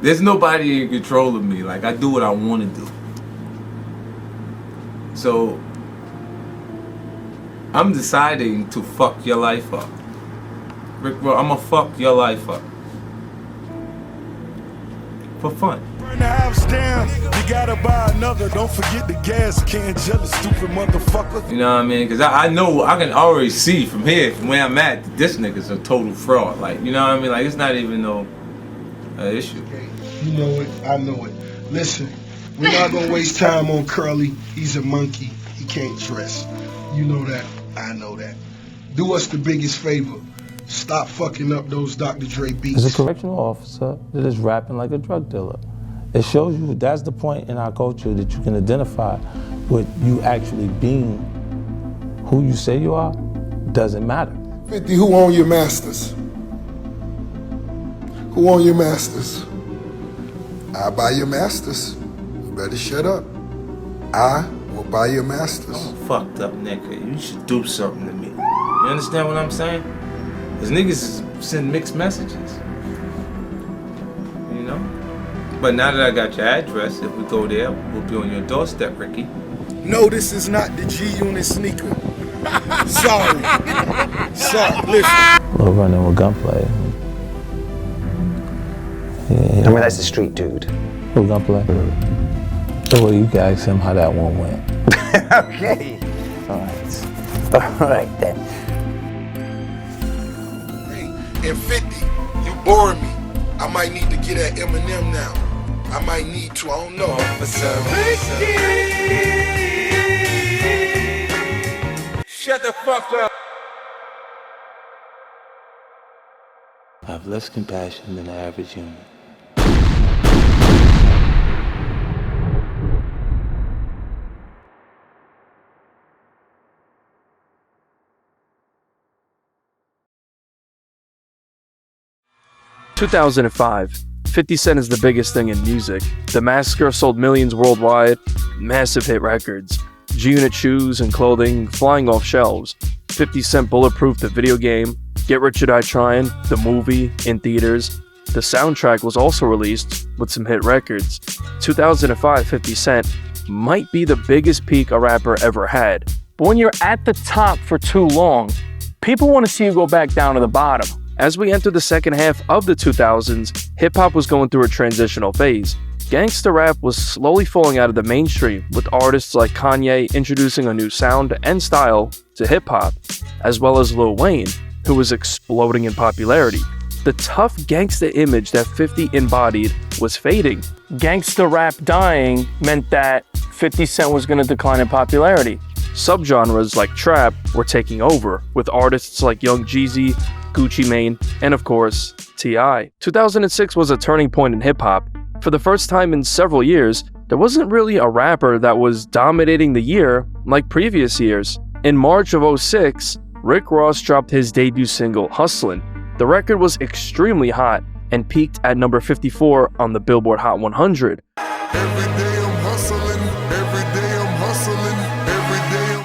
There's nobody in control of me. Like, I do what I want to do. So, I'm deciding to fuck your life up. Rick, I'm gonna fuck your life up. For fun. Burn the house down, you gotta buy another. Don't forget the gas can, jealous, stupid motherfucker. You know what I mean? Because I know, I can already see from here, from where I'm at, that this nigga's a total fraud. Like, you know what I mean? Like, it's not even no issue. You know it, I know it. Listen, we're not gonna waste time on Curly. He's a monkey, he can't dress. You know that, I know that. Do us the biggest favor. Stop fucking up those Dr. Dre beats. As a correctional officer that is rapping like a drug dealer. It shows you that's the point in our culture that you can identify with you actually being who you say you are, doesn't matter. 50, who own your masters? Who own your masters? I buy your masters. You better shut up. I will buy your masters. I'm a fucked up nigga. You should do something to me. You understand what I'm saying? Cause niggas send mixed messages. You know? But now that I got your address, if we go there, we'll be on your doorstep, Ricky. No, this is not the G-Unit sneaker. Sorry. Sorry, listen. Little running with gunplay. Yeah. I mean, that's the street dude. Little gunplay. Well, you can ask him how that one went. Okay. All right then. Hey, and 50, you bore me. I might need to get at Eminem now. I might need to, I don't know. Shut the fuck up. I have less compassion than the average human. In 2005, 50 Cent is the biggest thing in music. The Massacre sold millions worldwide, massive hit records, G-Unit shoes and clothing flying off shelves, 50 Cent Bulletproof the video game, Get Rich or Die Trying, the movie, in theaters. The soundtrack was also released with some hit records. 2005, 50 Cent might be the biggest peak a rapper ever had. But when you're at the top for too long, people want to see you go back down to the bottom. As we enter the second half of the 2000s, hip-hop was going through a transitional phase. Gangsta rap was slowly falling out of the mainstream, with artists like Kanye introducing a new sound and style to hip-hop, as well as Lil Wayne, who was exploding in popularity. The tough gangsta image that 50 embodied was fading. Gangsta rap dying meant that 50 Cent was going to decline in popularity. Subgenres like trap were taking over, with artists like Young Jeezy, Gucci Mane, and of course, T.I. 2006 was a turning point in hip-hop. For the first time in several years, there wasn't really a rapper that was dominating the year like previous years. In March of 2006, Rick Ross dropped his debut single, Hustlin'. The record was extremely hot and peaked at number 54 on the Billboard Hot 100.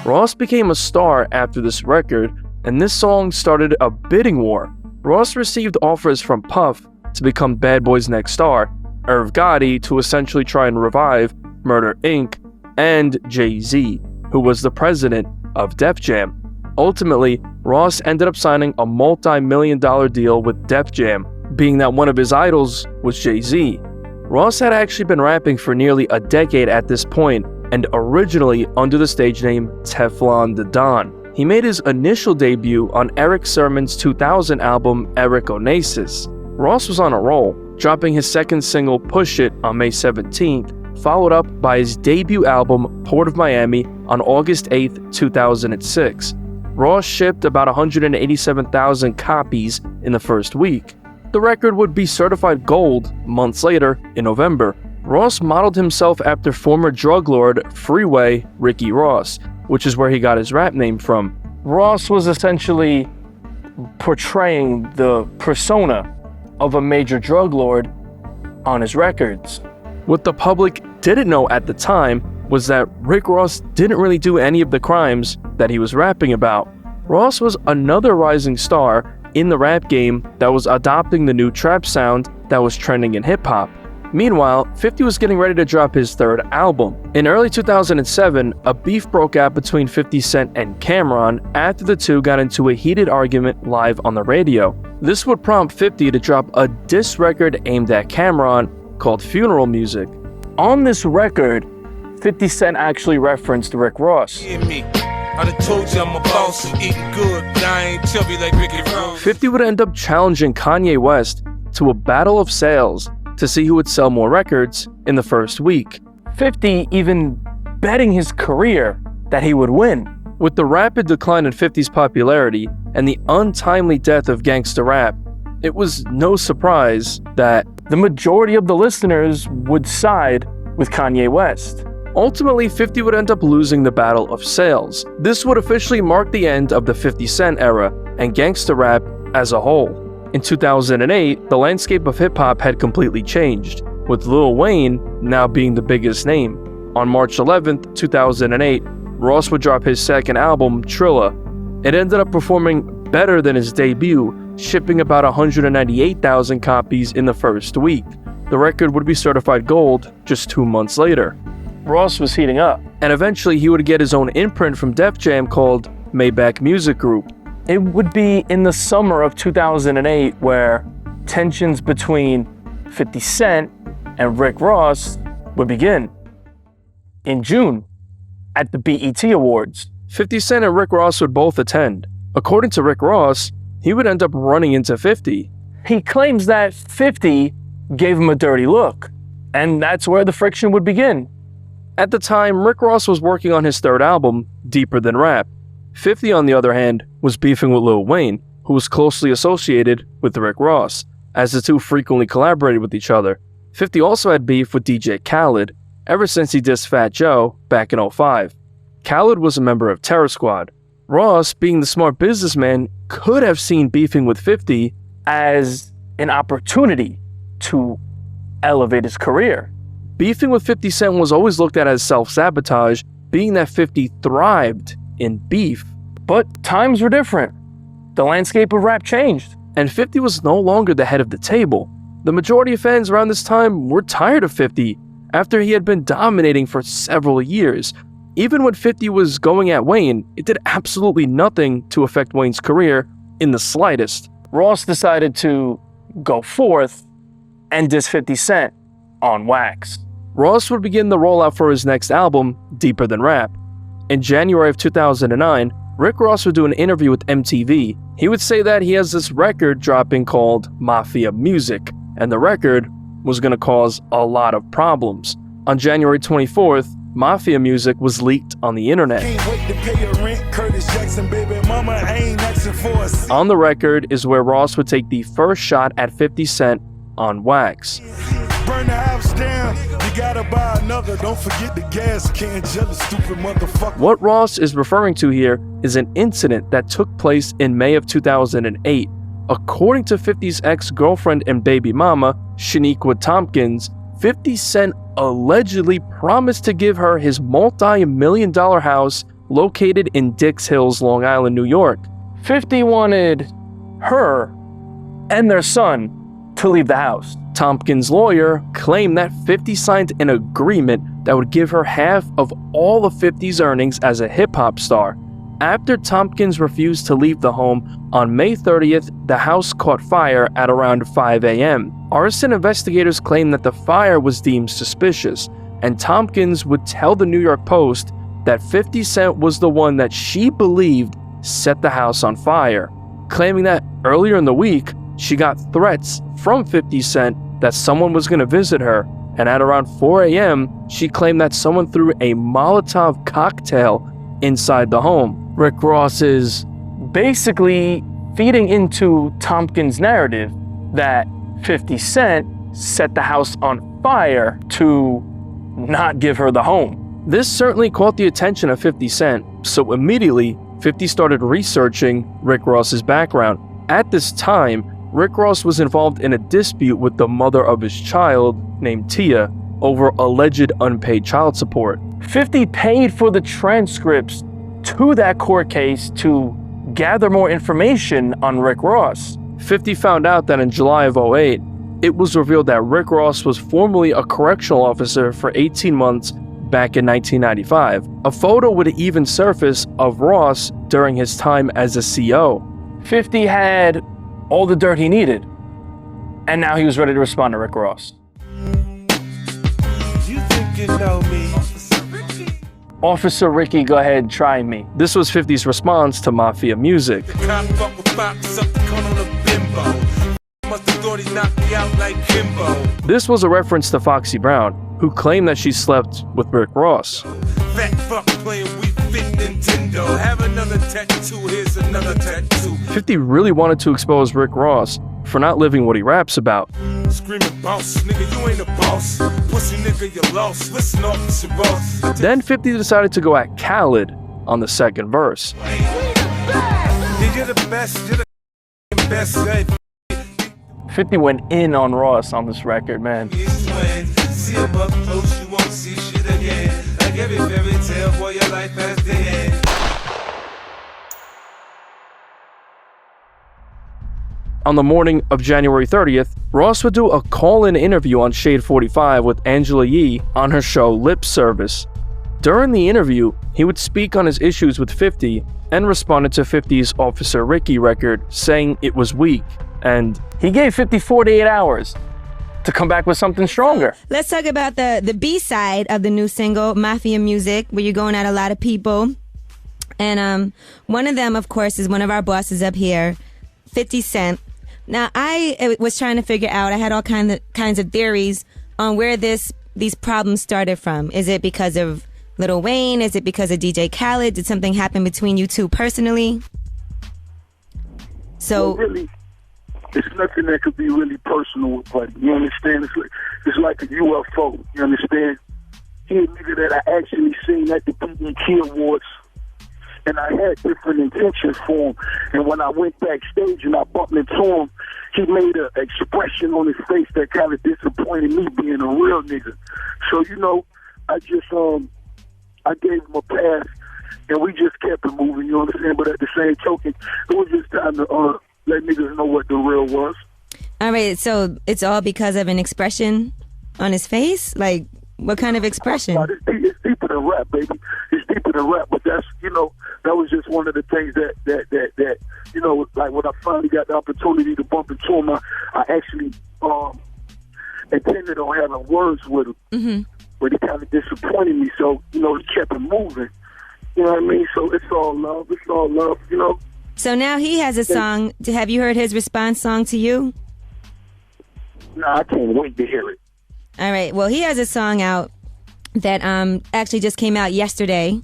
Ross became a star after this record, and this song started a bidding war. Ross received offers from Puff to become Bad Boy's next star, Irv Gotti to essentially try and revive Murder Inc., and Jay-Z, who was the president of Def Jam. Ultimately, Ross ended up signing a multi-million-dollar deal with Def Jam, being that one of his idols was Jay-Z. Ross had actually been rapping for nearly a decade at this point, and originally under the stage name Teflon the Don. He made his initial debut on Eric Sermon's 2000 album Eric Onassis. Ross was on a roll, dropping his second single Push It on May 17th, followed up by his debut album Port of Miami on August 8th, 2006. Ross shipped about 187,000 copies in the first week. The record would be certified gold months later in November. Ross modeled himself after former drug lord Freeway Ricky Ross, which is where he got his rap name from. Ross was essentially portraying the persona of a major drug lord on his records. What the public didn't know at the time was that Rick Ross didn't really do any of the crimes that he was rapping about. Ross was another rising star in the rap game that was adopting the new trap sound that was trending in hip-hop. Meanwhile, 50 was getting ready to drop his third album. In early 2007, a beef broke out between 50 Cent and Cameron after the two got into a heated argument live on the radio. This would prompt 50 to drop a diss record aimed at Cameron called Funeral Music. On this record, 50 Cent actually referenced Rick Ross. 50 would end up challenging Kanye West to a battle of sales to see who would sell more records in the first week. 50 even betting his career that he would win. With the rapid decline in 50's popularity and the untimely death of gangsta rap, it was no surprise that the majority of the listeners would side with Kanye West. Ultimately, 50 would end up losing the battle of sales. This would officially mark the end of the 50 Cent era and gangsta rap as a whole. In 2008, the landscape of hip-hop had completely changed, with Lil Wayne now being the biggest name. On March 11th, 2008, Ross would drop his second album, Trilla. It ended up performing better than his debut, shipping about 198,000 copies in the first week. The record would be certified gold just 2 months later. Ross was heating up, and eventually he would get his own imprint from Def Jam called Maybach Music Group. It would be in the summer of 2008 where tensions between 50 Cent and Rick Ross would begin. In June, at the BET Awards, 50 Cent and Rick Ross would both attend. According to Rick Ross, he would end up running into 50. He claims that 50 gave him a dirty look, and that's where the friction would begin. At the time, Rick Ross was working on his third album, Deeper Than Rap. 50, on the other hand, was beefing with Lil Wayne, who was closely associated with Rick Ross, as the two frequently collaborated with each other. 50 also had beef with DJ Khaled, ever since he dissed Fat Joe back in 2005. Khaled was a member of Terror Squad. Ross, being the smart businessman, could have seen beefing with 50 as an opportunity to elevate his career. Beefing with 50 Cent was always looked at as self-sabotage, being that 50 thrived in beef. But times were different. The landscape of rap changed, and 50 was no longer the head of the table. The majority of fans around this time were tired of 50 after he had been dominating for several years. Even when 50 was going at Wayne, it did absolutely nothing to affect Wayne's career in the slightest. Ross decided to go forth and diss 50 Cent on wax. Ross would begin the rollout for his next album, Deeper Than Rap. In January of 2009, Rick Ross would do an interview with MTV. He would say that he has this record dropping called Mafia Music, and the record was going to cause a lot of problems. On January 24th, Mafia Music was leaked on the internet. On the record is where Ross would take the first shot at 50 Cent on wax. Burn the house down, you gotta buy another. Don't forget the gas can, jealous stupid motherfucker. What Ross is referring to here is an incident that took place in May of 2008. According to 50's ex-girlfriend and baby mama, Shaniqua Tompkins, 50 Cent allegedly promised to give her his multi-million-dollar house located in Dix Hills, Long Island, New York. 50 wanted her and their son to leave the house. Tompkins' lawyer claimed that 50 signed an agreement that would give her half of all of 50's earnings as a hip-hop star. After Tompkins refused to leave the home, on May 30th, the house caught fire at around 5 a.m. Arson investigators claimed that the fire was deemed suspicious, and Tompkins would tell the New York Post that 50 Cent was the one that she believed set the house on fire, claiming that earlier in the week, she got threats from 50 Cent that someone was going to visit her, and at around 4 a.m., she claimed that someone threw a Molotov cocktail inside the home. Rick Ross is basically feeding into Tompkins' narrative that 50 Cent set the house on fire to not give her the home. This certainly caught the attention of 50 Cent, so immediately 50 started researching Rick Ross's background. At this time, Rick Ross was involved in a dispute with the mother of his child, named Tia, over alleged unpaid child support. 50 paid for the transcripts to that court case to gather more information on Rick Ross. 50 found out that in July of 2008, it was revealed that Rick Ross was formerly a correctional officer for 18 months back in 1995. A photo would even surface of Ross during his time as a CO. 50 had all the dirt he needed, and now he was ready to respond to Rick Ross. You think you know me? Officer Ricky, go ahead, try me. This was 50's response to Mafia music. This was a reference to Foxy Brown, who claimed that she slept with Rick Ross. Fat fuck playing we fit Nintendo. Have another tattoo, here's another tattoo. 50 really wanted to expose Rick Ross for not living what he raps about. Screaming boss, nigga, you ain't a boss. Pussy nigga, you lost. Listen, officer boss. Then 50 decided to go at Khaled on the second verse. You're the best, you're the best. 50 went in on Ross on this record, man. See him up close, you won't see shit again. Like every fairy tale, boy, your life has the end. On the morning of January 30th, Ross would do a call-in interview on Shade 45 with Angela Yee on her show Lip Service. During the interview, he would speak on his issues with 50 and responded to 50's Officer Ricky record, saying it was weak, and he gave 50 48 hours to come back with something stronger. Let's talk about the B-side of the new single, Mafia Music, where you're going at a lot of people. And one of them, of course, is one of our bosses up here, 50 Cent. Now, I was trying to figure out, I had all kinds of theories on where these problems started from. Is it because of Lil Wayne? Is it because of DJ Khaled? Did something happen between you two personally? So, well, really, it's nothing that could be really personal, buddy. You understand? It's like a UFO. You understand? He a nigga that I actually seen at the BET Awards, and I had different intentions for him. And when I went backstage and I bumped into him, he made an expression on his face that kind of disappointed me, being a real nigga. So, you know, I just I gave him a pass, and we just kept it moving, you understand? But at the same token, it was just time to let niggas know what the real was. All right, so it's all because of an expression on his face? Like, what kind of expression? It's deeper than rap, baby. It's deeper than rap, but that's, you know, that was just one of the things that you know, like when I finally got the opportunity to bump into him, I actually intended on having words with him. Mm-hmm. But he kind of disappointed me, so, you know, he kept it moving. You know what I mean? So it's all love, you know? So now he has a song. Have you heard his response song to you? Nah, I can't wait to hear it. All right. Well, he has a song out that actually just came out yesterday,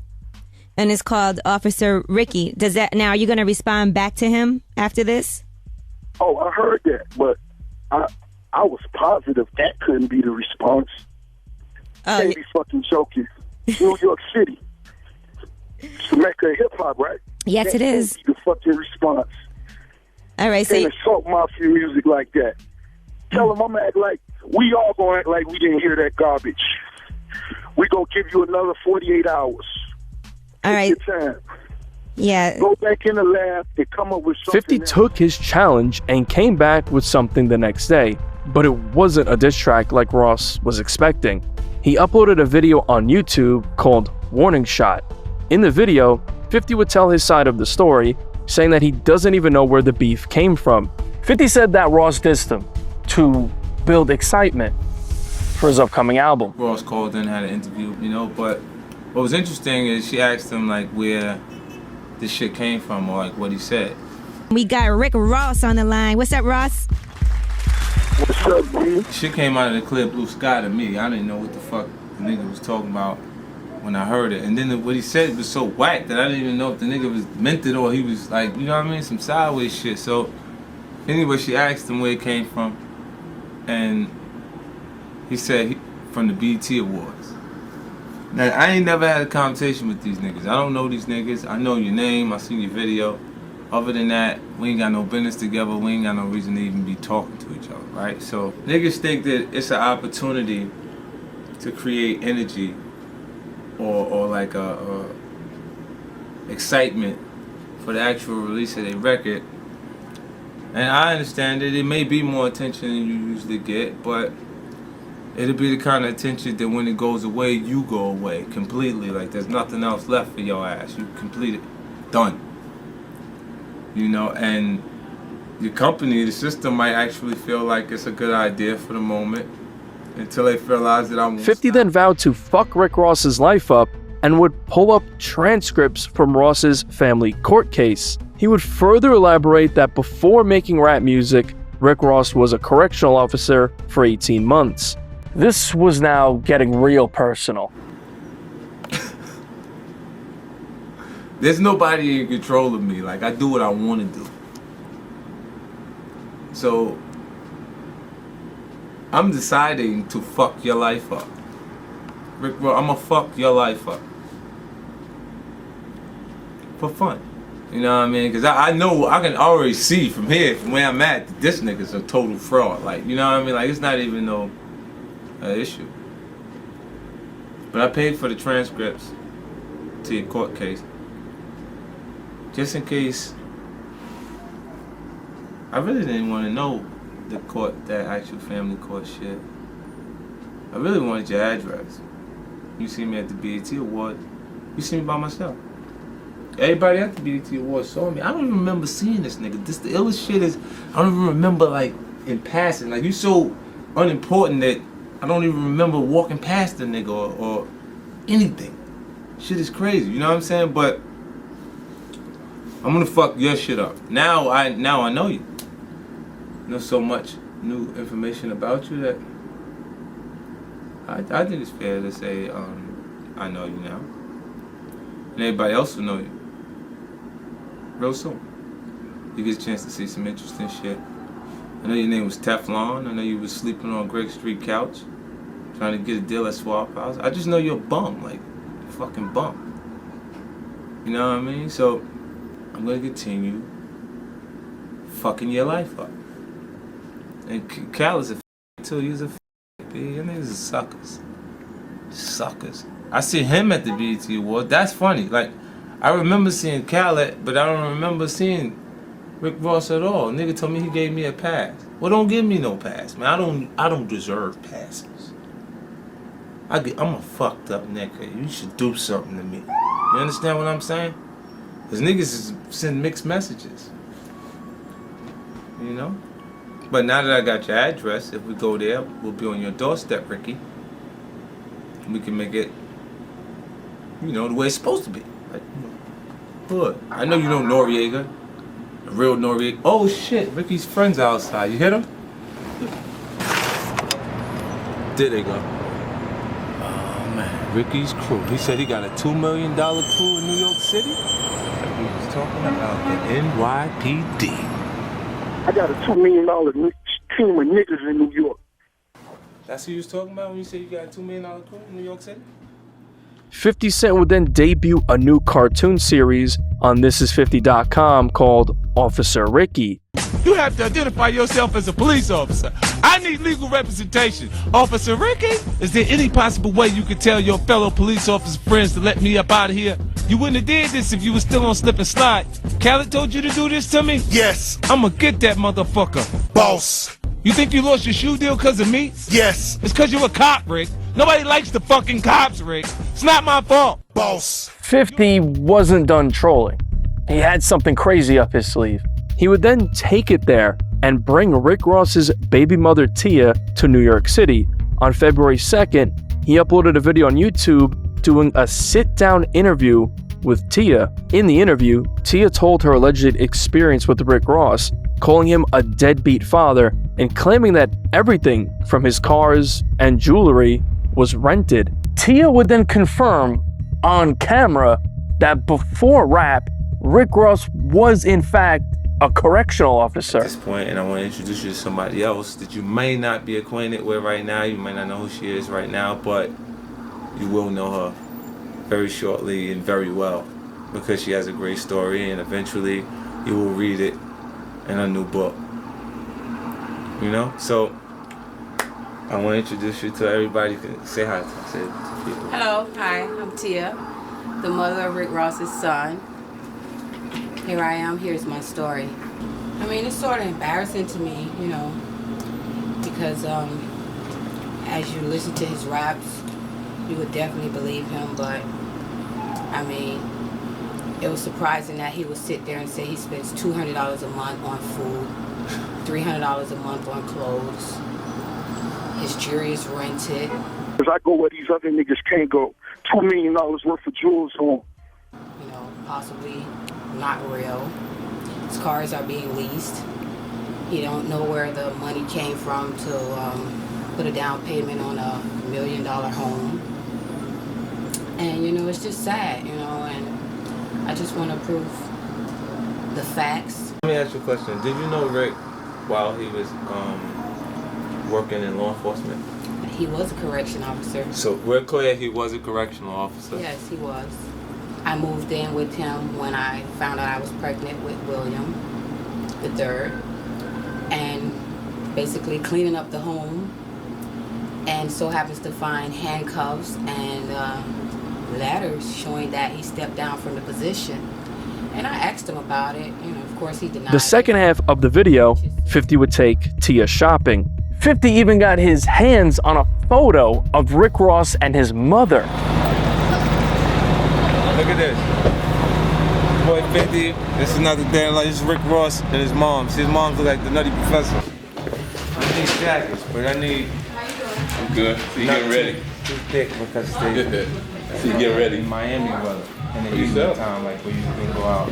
and it's called Officer Ricky. Now, are you going to respond back to him after this? Oh, I heard that, but I was positive that couldn't be the response. Oh, Can't be fucking joking. New York City. It's the Mecca of hip-hop, right? Yes, it is. The fucking response. All right, so can't assault mafia music like that. Tell them I'm gonna act like we all gonna act like we didn't hear that garbage. We gonna give you another 48 hours. All right. Take your time. Yeah. Go back in the lab and come up with something. 50 took his challenge and came back with something the next day, but it wasn't a diss track like Ross was expecting. He uploaded a video on YouTube called Warning Shot. In the video, 50 would tell his side of the story, saying that he doesn't even know where the beef came from. 50 said that Ross dissed him to build excitement for his upcoming album. Ross called in, had an interview, you know, but what was interesting is she asked him like where this shit came from or like what he said. We got Rick Ross on the line. What's up, Ross? What's up, B? Shit came out of the clear blue sky to me. I didn't know what the fuck the nigga was talking about when I heard it. And then what he said was so whack that I didn't even know if the nigga was meant it or he was like, you know what I mean, some sideways shit. So anyway, she asked him where it came from, and he said from the BET Awards. Now, I ain't never had a conversation with these niggas. I don't know these niggas. I know your name. I seen your video. Other than that, we ain't got no business together. We ain't got no reason to even be talking to each other, right? So niggas think that it's an opportunity to create energy or like a excitement for the actual release of their record And I understand that it may be more attention than you usually get, but it'll be the kind of attention that when it goes away, you go away completely. Like there's nothing else left for your ass. You completed, done. You know, and your company, the system might actually feel like it's a good idea for the moment until they realize that I won't 50 stop. then vowed to fuck Rick Ross's life up and would pull up transcripts from Ross's family court case. He would further elaborate that before making rap music, Rick Ross was a correctional officer for 18 months. This was now getting real personal. There's nobody in control of me. Like, I do what I want to do. So, I'm deciding to fuck your life up. Rick Ross, I'm gonna fuck your life up. For fun. You know what I mean? Because I know, I can already see from here, from where I'm at, that this nigga's a total fraud. Like, you know what I mean? Like, it's not even no issue. But I paid for the transcripts to your court case. Just in case. I really didn't want to know the court, that actual family court shit. I really wanted your address. You see me at the BET Award. You see me by myself. Everybody at the BET Award saw me. I don't even remember seeing this nigga. This the illest shit is, I don't even remember like in passing. Like you so unimportant that I don't even remember walking past the nigga or anything. Shit is crazy, you know what I'm saying? But I'm gonna fuck your shit up. Now I know you. Know so much new information about you that I think it's fair to say I know you now. And everybody else will know you. Real soon. You get a chance to see some interesting shit. I know your name was Teflon. I know you was sleeping on Greg Street couch, trying to get a deal at Swap House. I just know you're a bum, like a fucking bum. You know what I mean? So I'm gonna continue fucking your life up. And Cal is a too. He's a B. Your niggas are suckers. Suckers. I see him at the BET Award. That's funny. Like, I remember seeing Khaled, but I don't remember seeing Rick Ross at all. Nigga told me he gave me a pass. Well, don't give me no pass, man. I don't deserve passes. I'm a fucked up nigga. You should do something to me. You understand what I'm saying? Cause niggas send mixed messages. You know? But now that I got your address, if we go there, we'll be on your doorstep, Ricky. We can make it, you know, the way it's supposed to be. Like, you know, good. I know you know Noriega, the real Noriega. Oh shit, Ricky's friends are outside. You hit him? There they go. Oh man, Ricky's crew. He said he got a $2 million crew in New York City. He was talking about the NYPD. I got a $2 million team of niggas in New York. That's who you was talking about when you said you got a $2 million crew in New York City? 50 Cent would then debut a new cartoon series on ThisIs50.com called Officer Ricky. You have to identify yourself as a police officer. I need legal representation. Officer Ricky, is there any possible way you could tell your fellow police officer friends to let me up out of here? You wouldn't have did this if you were still on slip and slide. Khaled told you to do this to me? Yes, I'ma get that motherfucker. boss. You think you lost your shoe deal because of me? Yes, It's because you're a cop, Rick. Nobody likes the fucking cops, Rick. It's not my fault. boss. 50 wasn't done trolling. He had something crazy up his sleeve. He would then take it there and bring Rick Ross's baby mother Tia to New York City. On February 2nd, he uploaded a video on YouTube doing a sit-down interview with Tia. In the interview, Tia told her alleged experience with Rick Ross, calling him a deadbeat father and claiming that everything from his cars and jewelry was rented. Tia would then confirm on camera that before rap, Rick Ross was in fact a correctional officer. At this point, and I want to introduce you to somebody else that you may not be acquainted with right now. You might not know who she is right now, but you will know her very shortly and very well because she has a great story, and eventually you will read it in a new book. You know? So I want to introduce you to everybody. Say hi to people. Hello, hi, I'm Tia, the mother of Rick Ross's son. Here I am, here's my story. I mean, it's sort of embarrassing to me, you know, because as you listen to his raps, you would definitely believe him, but I mean, it was surprising that he would sit there and say he spends $200 a month on food, $300 a month on clothes, his jewelry is rented. Because I go where these other niggas can't go. $2 million worth of jewels on. You know, possibly not real. His cars are being leased. He don't know where the money came from to put a down payment on a $1 million home. And, you know, it's just sad, you know, and I just want to prove the facts. Let me ask you a question. Did you know Rick while he was working in law enforcement? He was a correction officer. So we're clear he was a correctional officer? Yes, he was. I moved in with him when I found out I was pregnant with William III, and basically cleaning up the home, and so happens to find handcuffs and letters showing that he stepped down from the position. And I asked him about it. You know, of course he denied The second half of the video, 50 would take Tia shopping. 50 even got his hands on a photo of Rick Ross and his mother. Look at this. Boy 50, this is another day like this is Rick Ross and his mom. See, his mom look like the Nutty Professor. I need jackets, but I need... I'm good. So you getting ready? Too thick because they... So you get ready? Miami weather. And the evening time, like where you can go out.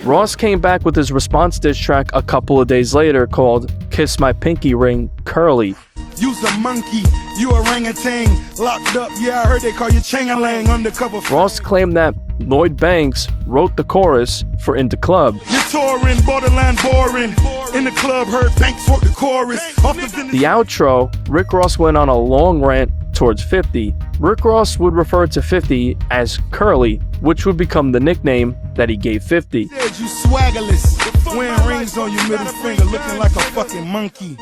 Ross came back with his response diss track a couple of days later called Kiss My Pinky Ring, Curly. You's a monkey, you orangutan, locked up, yeah, I heard they call you Chang-a-lang undercover. Ross claimed that Lloyd Banks wrote the chorus for In the Club. You're touring, borderline boring, in the club, heard Banks wrote the chorus. The outro, Rick Ross went on a long rant towards 50. Rick Ross would refer to 50 as Curly, which would become the nickname that he gave 50. Said you swaggerless, wearing rings on your middle finger, looking like a fucking monkey.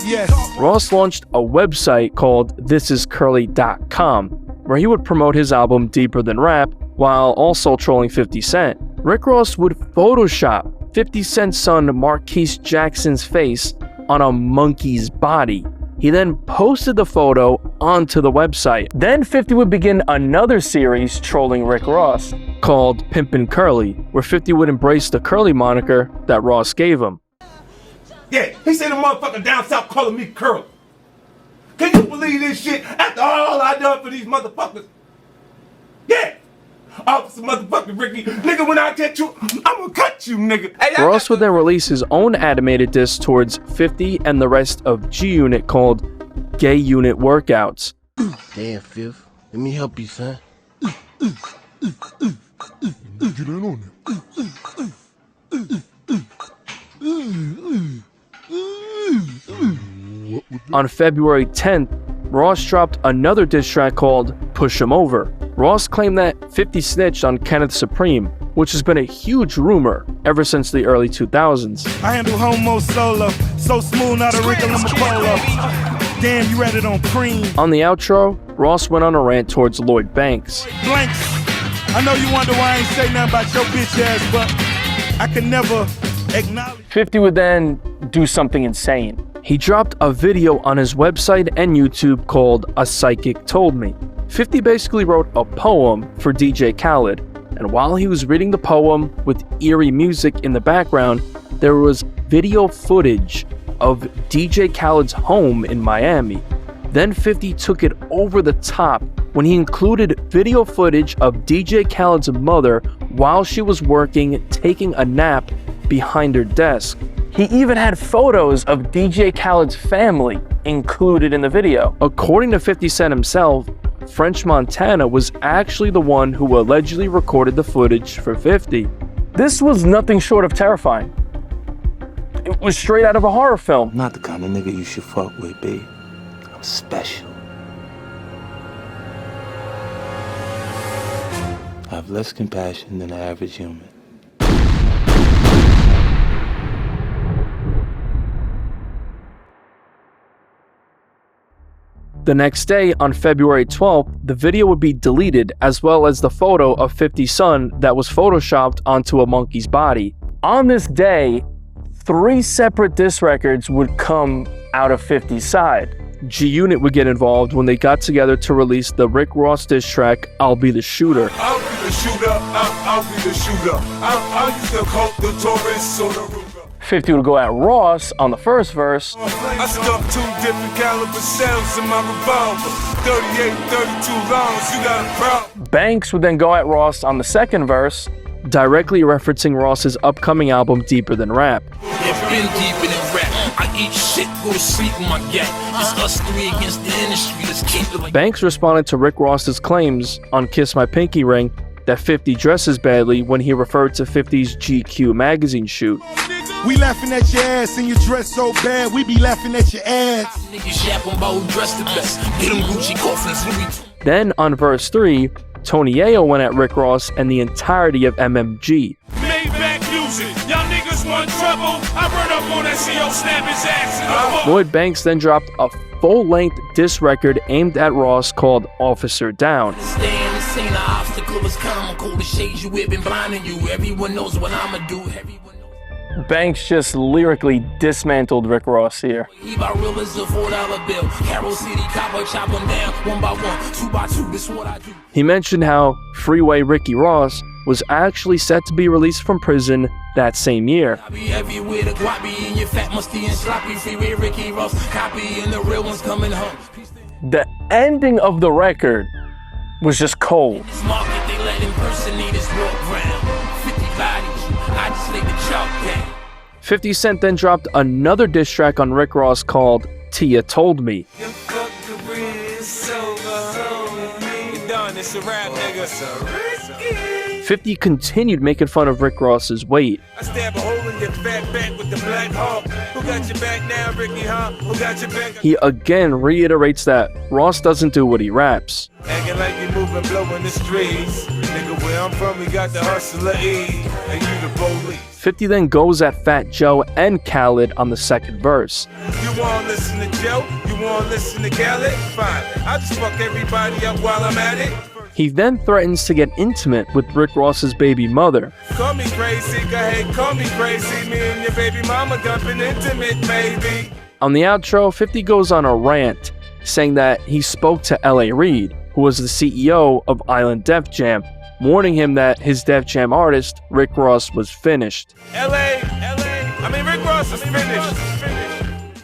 Yes. Ross launched a website called thisiscurly.com, where he would promote his album Deeper Than Rap, while also trolling 50 Cent. Rick Ross would Photoshop 50 Cent's son Marquise Jackson's face on a monkey's body. He then posted the photo onto the website. Then 50 would begin another series trolling Rick Ross called Pimpin' Curly, where 50 would embrace the Curly moniker that Ross gave him. Yeah, he said the motherfucker down south calling me Curly. Can you believe this shit after all I done for these motherfuckers? Yeah. Officer motherfucking Ricky, nigga, when I catch you, I'm gonna cut you, nigga. Hey, Ross would then release his own animated diss towards 50 and the rest of G Unit called Gay Unit Workouts. Damn, Fifth. Let me help you, son. Get in on On February 10th, Ross dropped another diss track called Push 'Em Over. Ross claimed that 50 snitched on Kenneth Supreme, which has been a huge rumor ever since the early 2000s. I handle homo solo, so smooth, not a wrinkle in my polo. Damn, you read it on cream. On the outro, Ross went on a rant towards Lloyd Banks. Blanks. I know you wonder why I ain't say nothing about your bitch ass, but I can never acknowledge. 50 would then do something insane. He dropped a video on his website and YouTube called A Psychic Told Me. 50 basically wrote a poem for DJ Khaled, and while he was reading the poem with eerie music in the background, there was video footage of DJ Khaled's home in Miami. Then 50 took it over the top when he included video footage of DJ Khaled's mother while she was working, taking a nap behind her desk. He even had photos of DJ Khaled's family included in the video. According to 50 Cent himself, French Montana was actually the one who allegedly recorded the footage for 50. This was nothing short of terrifying. It was straight out of a horror film. Not the kind of nigga you should fuck with, B. I'm special. I have less compassion than the average human. The next day, on February 12th, the video would be deleted, as well as the photo of 50's son that was photoshopped onto a monkey's body. On this day, 3 separate diss records would come out of 50's side. G-Unit would get involved when they got together to release the Rick Ross diss track, I'll Be the Shooter. I'll be the shooter, I'll be the shooter. I'll use the coke, the Taurus, or the Ruger. 50 would go at Ross on the first verse. I stuffed 2 different caliber shells in my revolver. 38, 32 rounds, you got a problem. Banks would then go at Ross on the second verse, directly referencing Ross's upcoming album Deeper Than Rap. It's been deeper than rap. I eat shit, go to sleep in my gat. It's us 3 against the industry. Let's keep it like. Banks responded to Rick Ross's claims on Kiss My Pinky Ring that 50 dresses badly when he referred to 50's GQ magazine shoot. We laughing at your ass and you dress so bad, we be laughing at your ass. Niggas yapping about who dressed the best. Get them Gucci coffins, Louis. Then on verse 3, Tony Yayo went at Rick Ross and the entirety of MMG. Maybach music, y'all niggas want trouble. I run up on that CO, snap his ass in the book. Lloyd Banks then dropped a full-length diss record aimed at Ross called Officer Down. Stand, this ain't an obstacle, it's comical. The shades you wear been blinding you. Everyone knows what I'ma do. Banks just lyrically dismantled Rick Ross here. He about real as a $4 bill. Carroll City copper, chop them down 1 by 1, 2 by 2. This what I do. He mentioned how Freeway Ricky Ross was actually set to be released from prison that same year. I be everywhere, the guap be in your fat musty and sloppy. Freeway Ricky Ross copy and the real ones coming home. The ending of the record was just cold. This market they let impersonators walk round. 50 bodies, I just laid the chalk down. 50 Cent then dropped another diss track on Rick Ross called Tia Told Me. 50 continued making fun of Rick Ross's weight. I stab a hole in your fat back with the black hawk. Who got your back now, Ricky, huh? Who got your back? He again reiterates that Ross doesn't do what he raps. Acting like you moving, blowing the streets. Nigga, where I'm from, we got the hustler E, and you the police. 50 then goes at Fat Joe and Khaled on the second verse. You wanna listen to Joe? You wanna listen to Khaled? Fine, I'll just fuck everybody up while I'm at it. He then threatens to get intimate with Rick Ross's baby mother. Call me crazy, go ahead, call me crazy. Me and your baby mama dumping intimate, baby. On the outro, 50 goes on a rant, saying that he spoke to L.A. Reid, who was the CEO of Island Def Jam, warning him that his Def Jam artist, Rick Ross, was finished. Rick Ross is finished.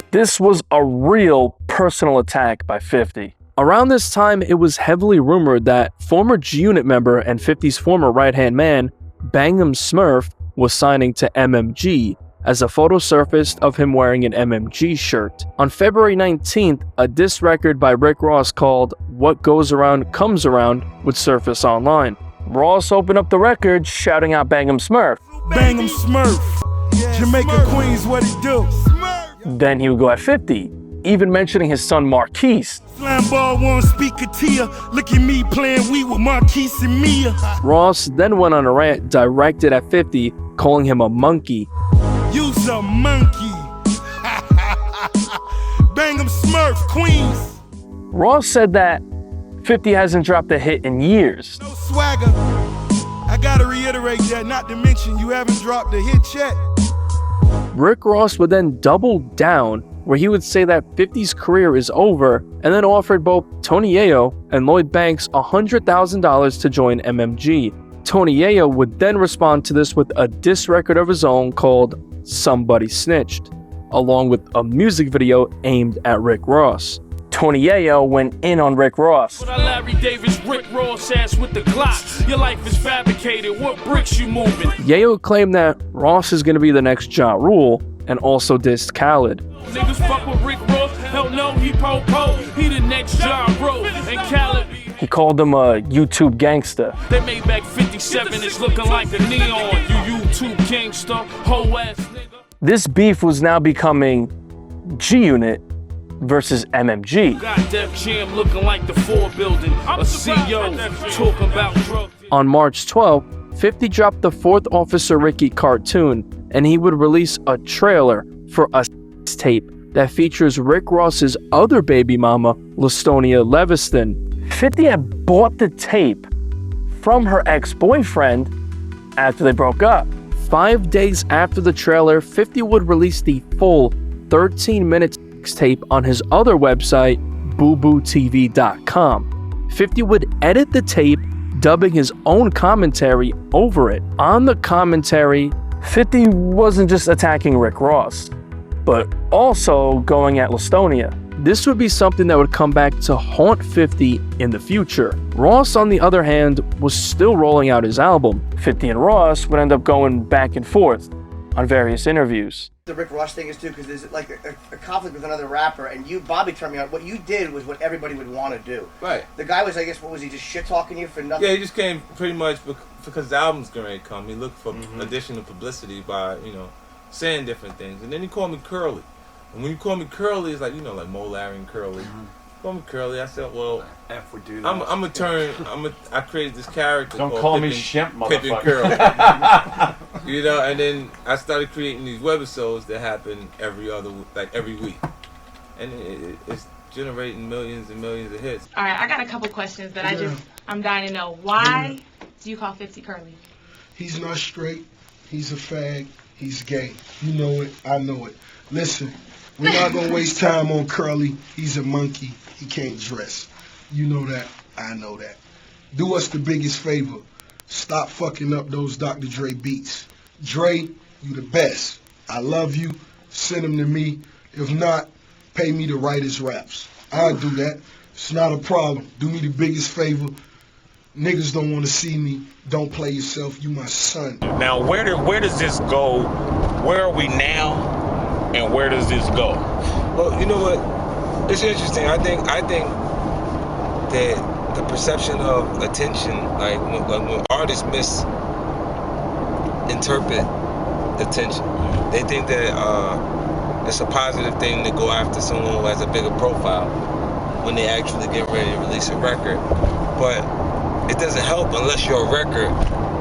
This was a real personal attack by 50. Around this time, it was heavily rumored that former G-Unit member and 50's former right-hand man, Bangum Smurf, was signing to MMG, as a photo surfaced of him wearing an MMG shirt. On February 19th, a diss record by Rick Ross called What Goes Around Comes Around would surface online. Ross opened up the record, shouting out Bangum Smurf. Bangum Smurf. Jamaica Queens, what he do? Then he would go at 50, even mentioning his son Marquise. Slam ball won't speak a tear. Look at me playing Wii with Marquise and Mia. Ross then went on a rant directed at 50, calling him a monkey. You's a monkey. Bangum Smurf, Queens. Ross said that 50 hasn't dropped a hit in years. No swagger. I gotta reiterate that, not to mention you haven't dropped a hit yet. Rick Ross would then double down, where he would say that 50's career is over, and then offered both Tony Yayo and Lloyd Banks $100,000 to join MMG. Tony Yayo would then respond to this with a diss record of his own called Somebody Snitched, along with a music video aimed at Rick Ross. Tony Yayo went in on Rick Ross. Larry Davis, Rick Ross ass with the Glock. Your life is fabricated. What bricks you moving? Yayo claimed that Ross is going to be the next Ja Rule, and also dissed Khaled. Niggas fuck with Rick Ross. Hell no, he po-po. He the next Ja Rule. And Khaled. He called him a YouTube gangster. They made back 57. It's looking like a neon. You YouTube gangster, whole ass nigga. This beef was now becoming G-Unit versus MMG. Got Def Jam looking like the 4 building. A CEO talking about drugs. On March 12th, 50 dropped the 4th Officer Ricky cartoon, and he would release a trailer for a tape that features Rick Ross's other baby mama, Lastonia Leviston. 50 had bought the tape from her ex-boyfriend after they broke up. 5 days after the trailer, 50 would release the full 13-minute tape on his other website, BooBooTV.com. 50 would edit the tape, dubbing his own commentary over it. On the commentary, 50 wasn't just attacking Rick Ross, but also going at Listonia. This would be something that would come back to haunt 50 in the future. Ross, on the other hand, was still rolling out his album. 50 and Ross would end up going back and forth on various interviews. The Rick Ross thing is too, because there's like a conflict with another rapper, and you, Bobby, turned me on. What you did was what everybody would want to do. Right. The guy was, I guess, what was he, just shit-talking you for nothing? Yeah, he just came pretty much because the album's going to come. He looked for additional publicity by, saying different things. And then he called me Curly. And when you call me Curly, it's like, like Mo, Larry, and Curly. Call me Curly. I said, well, F would do I'm that. I created this character Don't called call me Pippin, Shemp, Pippin motherfucker. Curly. And then I started creating these webisodes that happen every week. And it's generating millions and millions of hits. All right, I got a couple questions that I'm dying to know. Why do you call 50 Curly? He's not straight. He's a fag. He's gay. You know it. I know it. Listen, we're not going to waste time on Curly. He's a monkey. He can't dress. You know that. I know that. Do us the biggest favor. Stop fucking up those Dr. Dre beats. Dre, you the best. I love you. Send them to me. If not, pay me to write his raps. I'll do that. It's not a problem. Do me the biggest favor. Niggas don't want to see me. Don't play yourself. You my son. Now, where does this go? Where are we now, and where does this go? Well, you know what? It's interesting. I think that the perception of attention, like when artists misinterpret attention, they think that it's a positive thing to go after someone who has a bigger profile when they actually get ready to release a record. But it doesn't help unless your record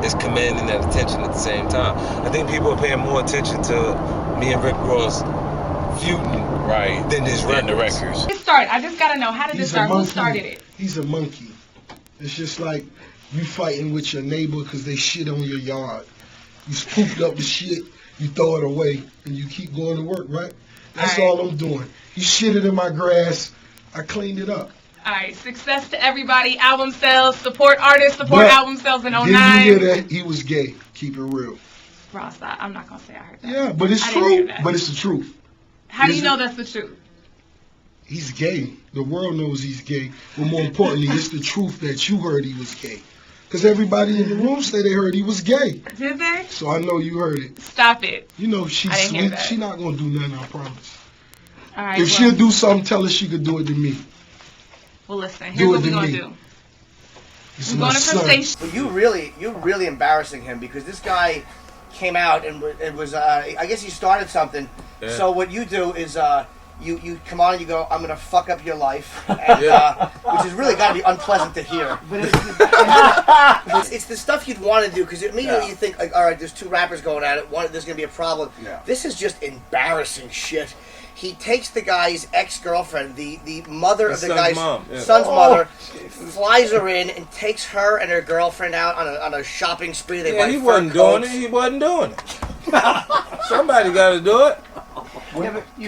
is commanding that attention at the same time. I think people are paying more attention to me and Rick Ross feuding than his records. It started. I just gotta know, how did it start? Who started it? He's a monkey. It's just like you fighting with your neighbor because they shit on your yard. You scooped up the shit, you throw it away, and you keep going to work, right? That's all I'm doing. You shitted in my grass, I cleaned it up. All right, success to everybody. Album sales, support artists, support album sales in 09. Did you hear that? He was gay. Keep it real. Ross, I'm not gonna say I heard that. Yeah, but it's I didn't hear true. that. But it's the truth. How do you know that's the truth? He's gay. The world knows he's gay. But more importantly, it's the truth that you heard he was gay. Because everybody in the room said they heard he was gay. Did they? So I know you heard it. Stop it. You know she's I didn't hear sweet. that. She's not going to do nothing, I promise. All right. If she'll do something, tell her she could do it to me. Well, listen, here's what we're going to do. It's We're my going to son. station. But you're really embarrassing him, because this guy came out and it was, I guess he started something. Yeah. So what you do is you come on and you go, I'm going to fuck up your life, and, which is really got to be unpleasant to hear. But it's the stuff you'd want to do, because immediately you think, like, all right, there's two rappers going at it, there's going to be a problem. Yeah. This is just embarrassing shit. He takes the guy's ex-girlfriend, the mother of the guy's son's mother, flies her in and takes her and her girlfriend out on a shopping spree. They buy he fur wasn't coats. doing it. He wasn't doing it. Somebody got to do it.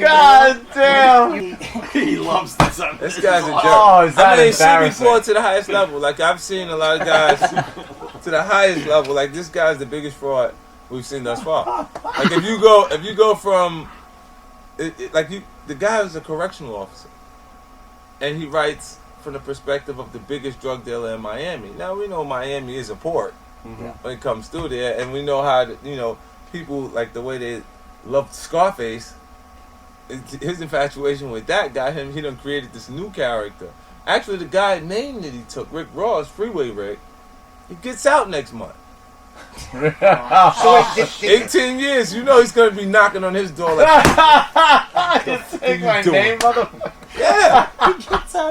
God damn! He loves this. This guy's a jerk. Oh, is that I've seen embarrassing? before to the highest level. Like, I've seen a lot of guys to the highest level. Like, this guy's the biggest fraud we've seen thus far. Like, if you go from the guy is a correctional officer, and he writes from the perspective of the biggest drug dealer in Miami. Now, we know Miami is a port when it comes through there, and we know how people, like, the way they love Scarface. His infatuation with that got him. He done created this new character. Actually, the guy's name that he took, Rick Ross, Freeway Rick, he gets out next month. So 18 years, he's gonna be knocking on his door like, Take my name, motherfucker. Yeah.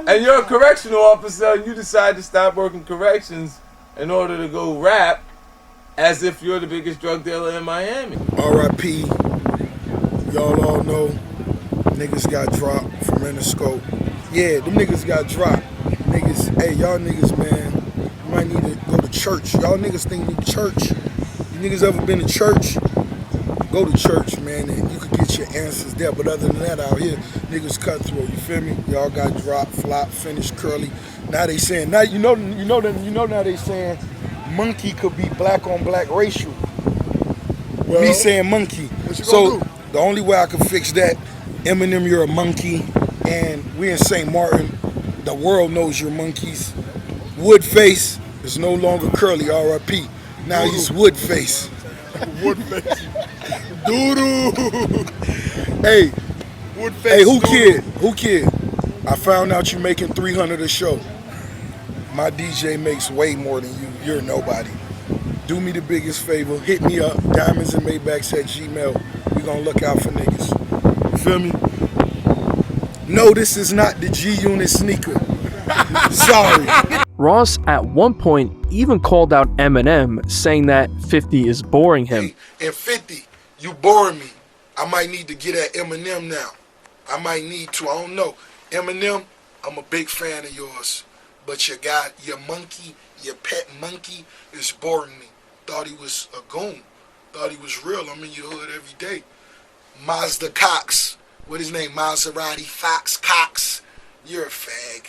And you're a correctional officer and you decide to stop working corrections in order to go rap as if you're the biggest drug dealer in Miami. R.I.P. Y'all all know niggas got dropped from Interscope. Yeah, them niggas got dropped. Niggas, hey, y'all niggas, man, you might need to go to church. Y'all niggas think you need church. You niggas ever been to church? Go to church, man, and you could get your answers there. But other than that, out here, niggas cutthroat. You feel me? Y'all got drop, flop, finish, curly. Now they saying, now you know now they saying, monkey could be black on black racial. Well, me saying monkey. So the only way I can fix that, Eminem, you're a monkey, and we in St. Martin. The world knows you're monkeys. Woodface is no longer curly, R.I.P. Now he's Woodface. Woodface. Doodoo. Hey, Woodface. Hey, who kid? I found out you making $300 a show. My DJ makes way more than you. You're nobody. Do me the biggest favor. Hit me up. Diamonds and Maybachs at Gmail. We gonna look out for niggas. You feel me? No, this is not the G-Unit sneaker. Sorry. Ross at one point even called out Eminem, saying that 50 is boring him. Hey, and 50, you boring me. I might need to get at Eminem now. I might need to. I don't know. Eminem, I'm a big fan of yours. But your guy, your monkey, your pet monkey is boring me. Thought he was a goon. Thought he was real. I'm in your hood every day. Mazda Cox. What his name? Maserati Fox Cox. You're a fag.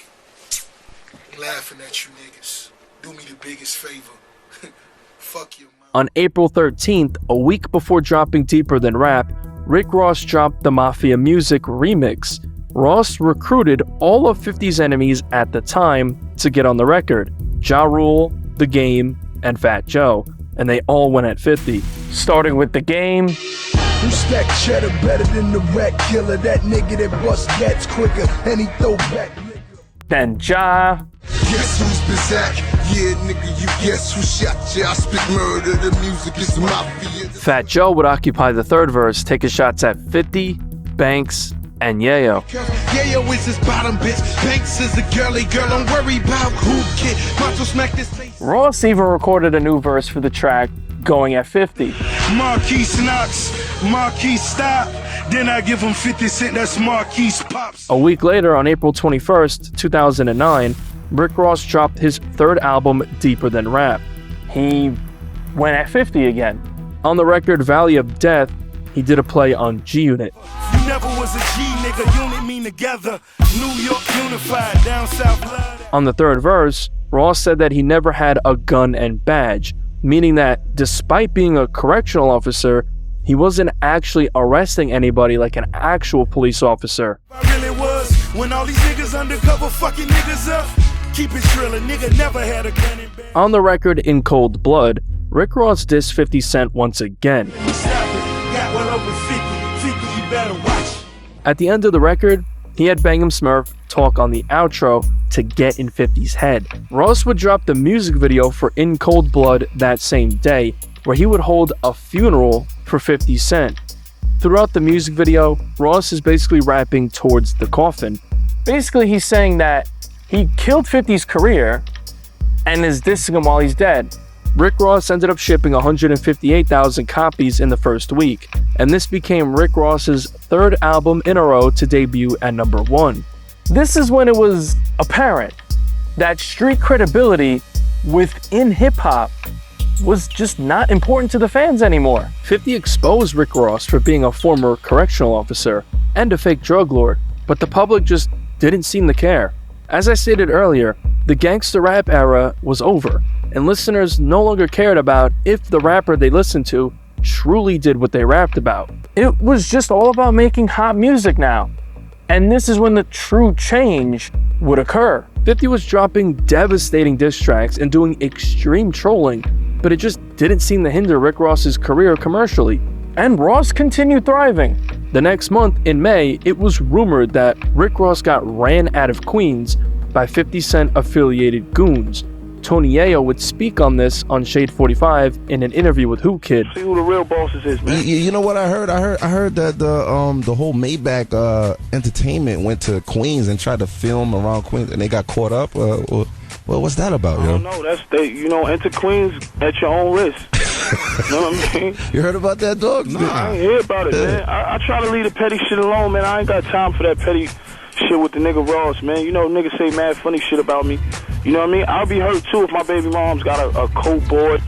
I'm laughing at you niggas. Do me the biggest favor. Fuck you. On April 13th, a week before dropping Deeper Than Rap, Rick Ross dropped the Mafia Music remix. Ross recruited all of 50's enemies at the time to get on the record: Ja Rule, The Game, and Fat Joe, and they all went at 50. Starting with The Game. Who stack cheddar better than the rat killer? That nigga that bust gats quicker, and he throw back. Then Ja. Guess who's Bizak? Yeah, nigga, you guess who shot ya? I spit murder, the music is mafia. Fat Joe would occupy the third verse, taking shots at 50, Banks, and Yayo. Yayo is his bottom bitch. Banks is a girly girl. Don't worry about who kid. Macho smack this face. Ross even recorded a new verse for the track, going at 50. Marquise knocks, Marquise stop. Then I give him 50 cents, that's Marquise pops. A week later, on April 21st, 2009, Rick Ross dropped his third album, Deeper Than Rap. He went at 50 again. On the record Valley of Death, he did a play on G-Unit. You never was a G, nigga, unit mean together. New York unified, down south blood. On the third verse, Ross said that he never had a gun and badge, meaning that despite being a correctional officer, he wasn't actually arresting anybody like an actual police officer. I really was, when all these niggas undercover fucking niggas up. Keep it drilling, nigga never had a gun and badge. On the record In Cold Blood, Rick Ross dissed 50 Cent once again. Got one over 50, you better watch. At the end of the record, he had Bang'em Smurf talk on the outro to get in 50's head. Ross would drop the music video for In Cold Blood that same day, where he would hold a funeral for 50 Cent. Throughout the music video, Ross is basically rapping towards the coffin. Basically, he's saying that he killed 50's career and is dissing him while he's dead. Rick Ross ended up shipping 158,000 copies in the first week, and this became Rick Ross's third album in a row to debut at number 1. This is when it was apparent that street credibility within hip-hop was just not important to the fans anymore. 50 exposed Rick Ross for being a former correctional officer and a fake drug lord, but the public just didn't seem to care. As I stated earlier, the gangster rap era was over, and listeners no longer cared about if the rapper they listened to truly did what they rapped about. It was just all about making hot music now. And this is when the true change would occur. 50 was dropping devastating diss tracks and doing extreme trolling, but it just didn't seem to hinder Rick Ross's career commercially. And Ross continued thriving. The next month, in May, it was rumored that Rick Ross got ran out of Queens by 50 Cent affiliated goons. Tony Yayo would speak on this on Shade 45 in an interview with Who Kid. See who the real bosses is, man. You know what I heard? I heard that the whole Maybach Entertainment went to Queens and tried to film around Queens, and they got caught up. Well, what's that about, yo? No, that's enter Queens at your own risk. You know what I mean? You heard about that, dog? No, I ain't hear about it, man. I try to leave the petty shit alone, man. I ain't got time for that petty shit with the nigga Ross, man. You know, niggas say mad funny shit about me. You know what I mean? I'll be hurt too if my baby mom's got a cold board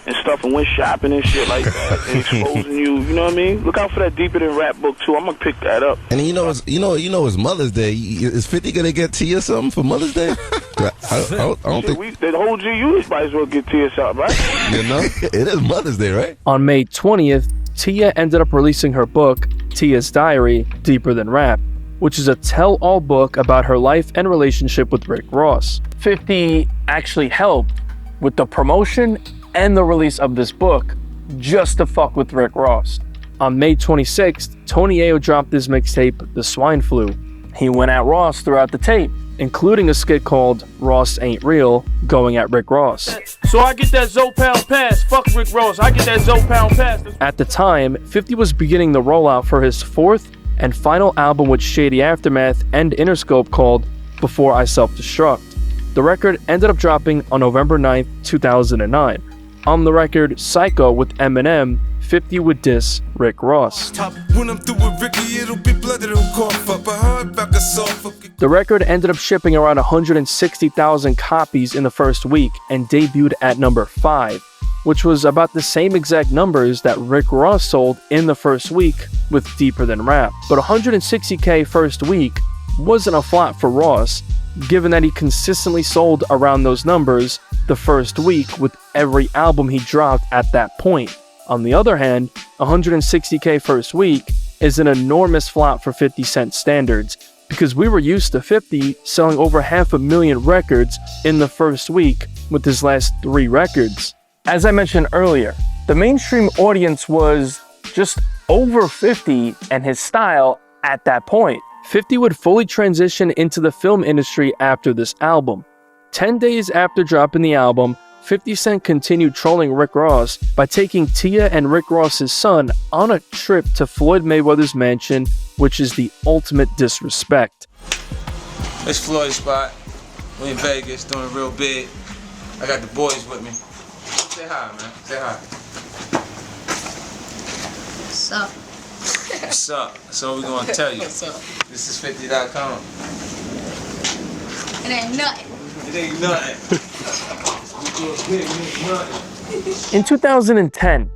and stuff and went shopping and shit like that and exposing you. You know what I mean? Look out for that Deeper Than Rap book too. I'm gonna pick that up. And you know it's Mother's Day. Is 50 gonna get Tia something for Mother's Day? I don't think The whole GU might as well get Tia something, right? you know. It is Mother's Day, right? On May 20th, Tia ended up releasing her book, Tia's Diary, Deeper Than Rap, which is a tell-all book about her life and relationship with Rick Ross. 50 actually helped with the promotion and the release of this book just to fuck with Rick Ross. On May 26th, Tony Ayo dropped his mixtape, The Swine Flu. He went at Ross throughout the tape, including a skit called Ross Ain't Real, going at Rick Ross. So I get that Zopound pass. Fuck Rick Ross. I get that Zopound pass. At the time, 50 was beginning the rollout for his fourth and final album with Shady Aftermath and Interscope called Before I Self-Destruct. The record ended up dropping on November 9th, 2009. On the record Psycho with Eminem, 50 would diss Rick Ross. When I'm through with Ricky, it'll be blood that'll cough up. I heard back a soft. The record ended up shipping around 160,000 copies in the first week and debuted at number 5, which was about the same exact numbers that Rick Ross sold in the first week with Deeper Than Rap. But 160K first week wasn't a flop for Ross, given that he consistently sold around those numbers the first week with every album he dropped at that point. On the other hand, 160K first week is an enormous flop for 50 Cent standards, because we were used to 50 selling over 500,000 records in the first week with his last 3 records. As I mentioned earlier, the mainstream audience was just over 50 and his style at that point. 50 would fully transition into the film industry after this album. 10 days after dropping the album, 50 Cent continued trolling Rick Ross by taking Tia and Rick Ross's son on a trip to Floyd Mayweather's mansion, which is the ultimate disrespect. It's Floyd's spot. We in Vegas doing real big. I got the boys with me. Say hi, man. Say hi. What's up? What's up? So we're gonna tell you. What's up? This is 50.com. It ain't nothing. It ain't nothing. In 2010,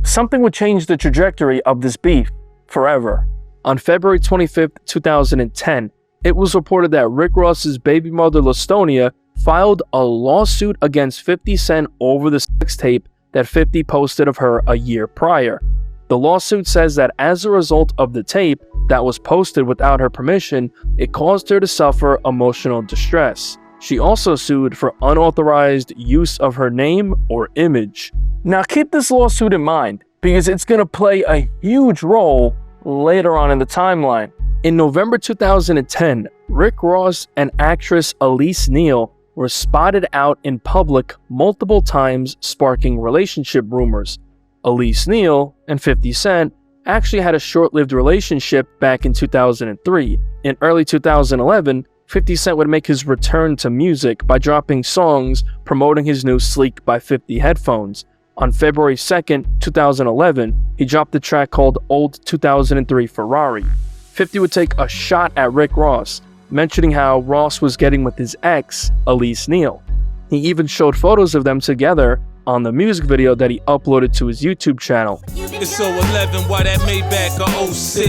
something would change the trajectory of this beef forever. On February 25th, 2010, it was reported that Rick Ross's baby mother, Lastonia, filed a lawsuit against 50 Cent over the sex tape that 50 posted of her a year prior. The lawsuit says that as a result of the tape that was posted without her permission, it caused her to suffer emotional distress. She also sued for unauthorized use of her name or image. Now keep this lawsuit in mind, because it's going to play a huge role later on in the timeline. In November 2010, Rick Ross and actress Elise Neal were spotted out in public multiple times, sparking relationship rumors. Elise Neal and 50 Cent actually had a short-lived relationship back in 2003. In early 2011, 50 Cent would make his return to music by dropping songs promoting his new Sleek by 50 headphones. On February 2nd, 2011, he dropped the track called Old 2003 Ferrari. 50 would take a shot at Rick Ross, mentioning how Ross was getting with his ex, Elise Neal. He even showed photos of them together on the music video that he uploaded to his YouTube channel. It's so 11, why that Maybach a 06?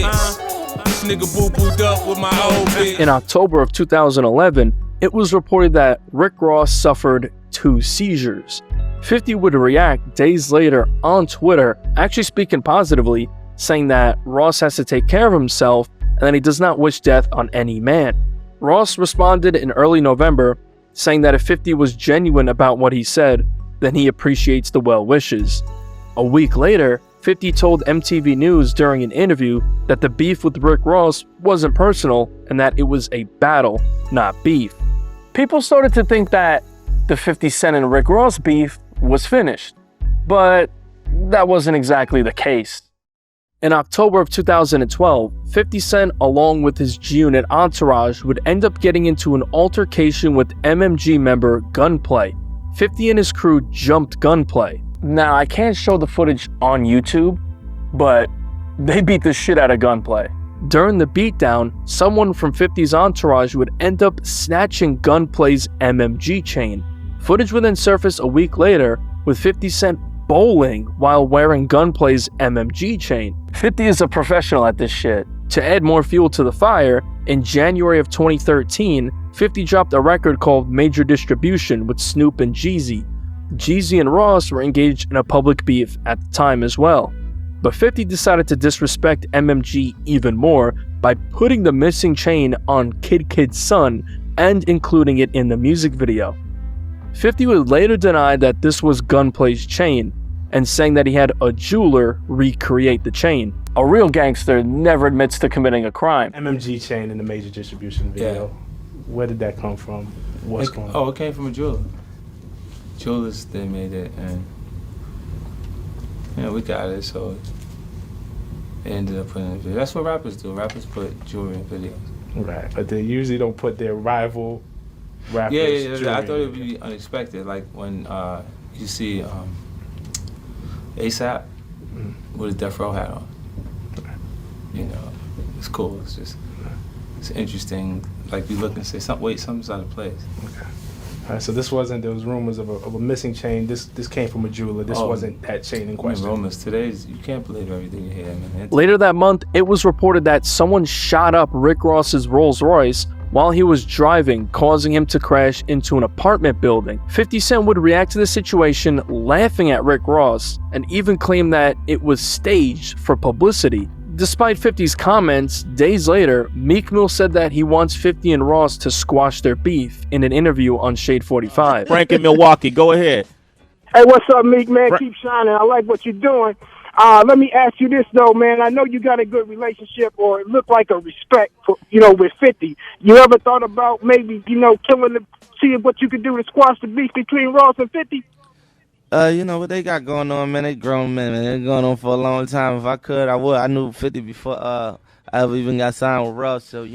This nigga boo-booed up with my old bitch. In October of 2011, it was reported that Rick Ross suffered 2 seizures. 50 would react days later on Twitter, actually speaking positively, saying that Ross has to take care of himself and that he does not wish death on any man. Ross responded in early November, saying that if 50 was genuine about what he said, then he appreciates the well wishes. A week later, 50 told MTV News during an interview that the beef with Rick Ross wasn't personal and that it was a battle, not beef. People started to think that the 50 Cent and Rick Ross beef was finished, but that wasn't exactly the case. In October of 2012, 50 Cent, along with his G-Unit entourage, would end up getting into an altercation with MMG member Gunplay. 50 and his crew jumped Gunplay. Now, I can't show the footage on YouTube, but they beat the shit out of Gunplay. During the beatdown, someone from 50's entourage would end up snatching Gunplay's MMG chain. Footage would then surface a week later with 50 Cent bowling while wearing Gunplay's MMG chain. 50 is a professional at this shit. To add more fuel to the fire, in January of 2013, 50 dropped a record called Major Distribution with Snoop and Jeezy. Jeezy and Ross were engaged in a public beef at the time as well. But 50 decided to disrespect MMG even more by putting the missing chain on Kid Kid's son and including it in the music video. 50 would later deny that this was Gunplay's chain and saying that he had a jeweler recreate the chain. A real gangster never admits to committing a crime. MMG chain in the Major Distribution video. Where did that come from? What's going on? Oh, it came from a jeweler. Jewelers, they made it, and we got it, so they ended up putting it in video. That's what rappers do. Rappers put jewelry in videos. Right, but they usually don't put their rival rappers. Yeah. I thought it would be unexpected, like when you see ASAP with a Death Row hat on. You know, it's cool. It's just it's interesting. Like you look and say, something's out of place. Okay. All right, so this wasn't. There was rumors of a missing chain. This came from a jeweler. This wasn't that chain in question. Rumors today's you can't believe everything you hear, man. Later that month, it was reported that someone shot up Rick Ross's Rolls Royce while he was driving, causing him to crash into an apartment building. 50 Cent would react to the situation, laughing at Rick Ross, and even claim that it was staged for publicity. Despite 50's comments, days later, Meek Mill said that he wants 50 and Ross to squash their beef in an interview on Shade 45. Frank in Milwaukee, go ahead. Hey, what's up, Meek, man? Keep shining. I like what you're doing. Let me ask you this, though, man. I know you got a good relationship, or it looked like a respect, for, with 50. You ever thought about maybe, killing the, see what you could do to squash the beef between Ross and 50? What they got going on, man. They grown men, man. They're going on for a long time. If I could, I would. I knew 50 before I ever even got signed with Ross. So,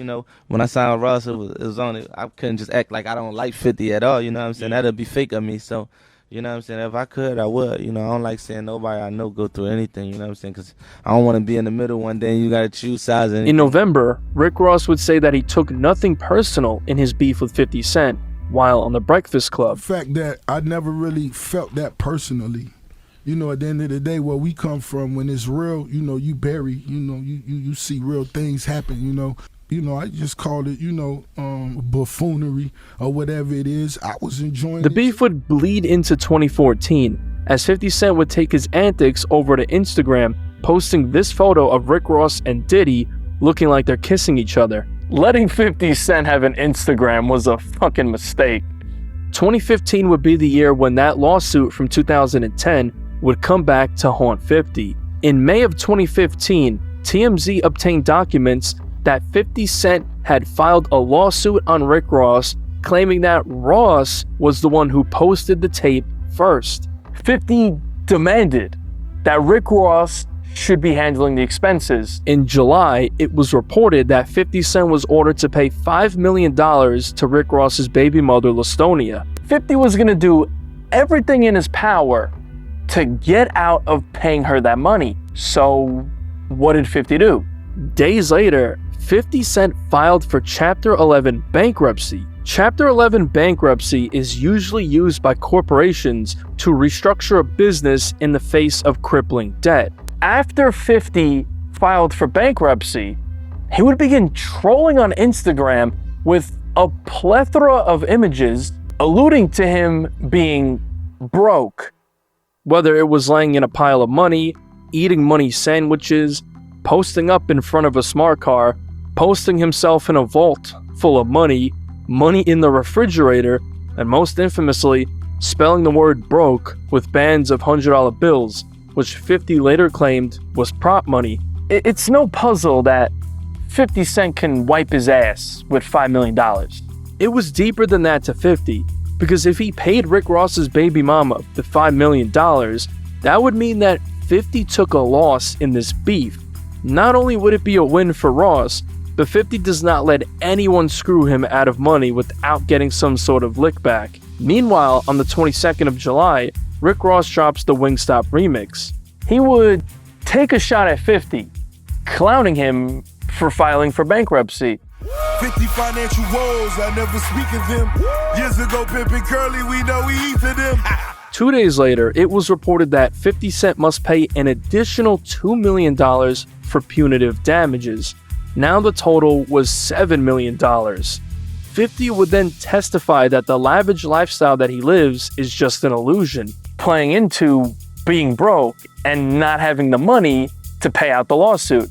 when I signed with Ross, it was only, I couldn't just act like I don't like 50 at all. You know what I'm saying? That'd be fake of me. So, you know what I'm saying? If I could, I would. I don't like saying nobody I know go through anything. You know what I'm saying? Because I don't want to be in the middle one day and you got to choose sides. In November, Rick Ross would say that he took nothing personal in his beef with 50 Cent while on The Breakfast Club. The fact that I never really felt that personally. At the end of the day, where we come from, when it's real, you bury, you see real things happen, I just called it, buffoonery or whatever it is. I was enjoying The beef would bleed into 2014, as 50 Cent would take his antics over to Instagram, posting this photo of Rick Ross and Diddy looking like they're kissing each other. Letting 50 Cent have an Instagram was a fucking mistake. 2015 would be the year when that lawsuit from 2010 would come back to haunt 50. In May of 2015, TMZ obtained documents that 50 Cent had filed a lawsuit on Rick Ross, claiming that Ross was the one who posted the tape first. 50 demanded that Rick Ross should be handling the expenses. In July, it was reported that 50 Cent was ordered to pay $5 million to Rick Ross's baby mother, Lastonia. 50 was gonna do everything in his power to get out of paying her that money. So what did 50 do? Days later, 50 Cent filed for Chapter 11 bankruptcy. Chapter 11 bankruptcy is usually used by corporations to restructure a business in the face of crippling debt. After 50 filed for bankruptcy, he would begin trolling on Instagram with a plethora of images alluding to him being broke. Whether it was laying in a pile of money, eating money sandwiches, posting up in front of a smart car, posting himself in a vault full of money, money in the refrigerator, and most infamously, spelling the word broke with bands of $100 bills, which 50 later claimed was prop money. It's no puzzle that 50 Cent can wipe his ass with $5 million. It was deeper than that to 50, because if he paid Rick Ross's baby mama the $5 million, that would mean that 50 took a loss in this beef. Not only would it be a win for Ross, but 50 does not let anyone screw him out of money without getting some sort of lick back. Meanwhile, on the 22nd of July, Rick Ross drops the Wingstop remix. He would take a shot at 50, clowning him for filing for bankruptcy. 50 financial woes, I never speak of them. Years ago, pimping Curly, we know we eat to them. 2 days later, it was reported that 50 Cent must pay an additional $2 million for punitive damages. Now the total was $7 million. 50 would then testify that the lavish lifestyle that he lives is just an illusion, playing into being broke and not having the money to pay out the lawsuit.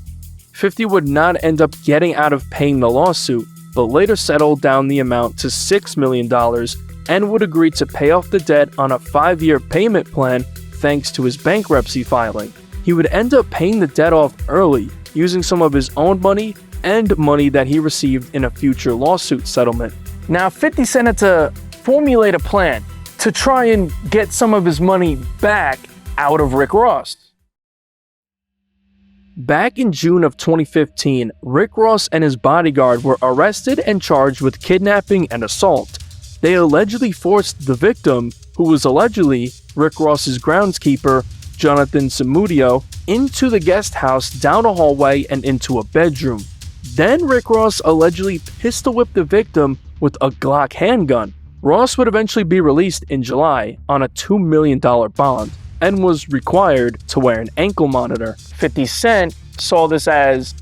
50 would not end up getting out of paying the lawsuit, but later settled down the amount to $6 million and would agree to pay off the debt on a 5-year payment plan thanks to his bankruptcy filing. He would end up paying the debt off early, using some of his own money and money that he received in a future lawsuit settlement. Now, 50 Cent had to formulate a plan to try and get some of his money back out of Rick Ross. Back in June of 2015, Rick Ross and his bodyguard were arrested and charged with kidnapping and assault. They allegedly forced the victim, who was allegedly Rick Ross's groundskeeper, Jonathan Samudio, into the guest house, down a hallway, and into a bedroom. Then Rick Ross allegedly pistol-whipped the victim with a Glock handgun. Ross would eventually be released in July on a $2 million bond and was required to wear an ankle monitor. 50 Cent saw this as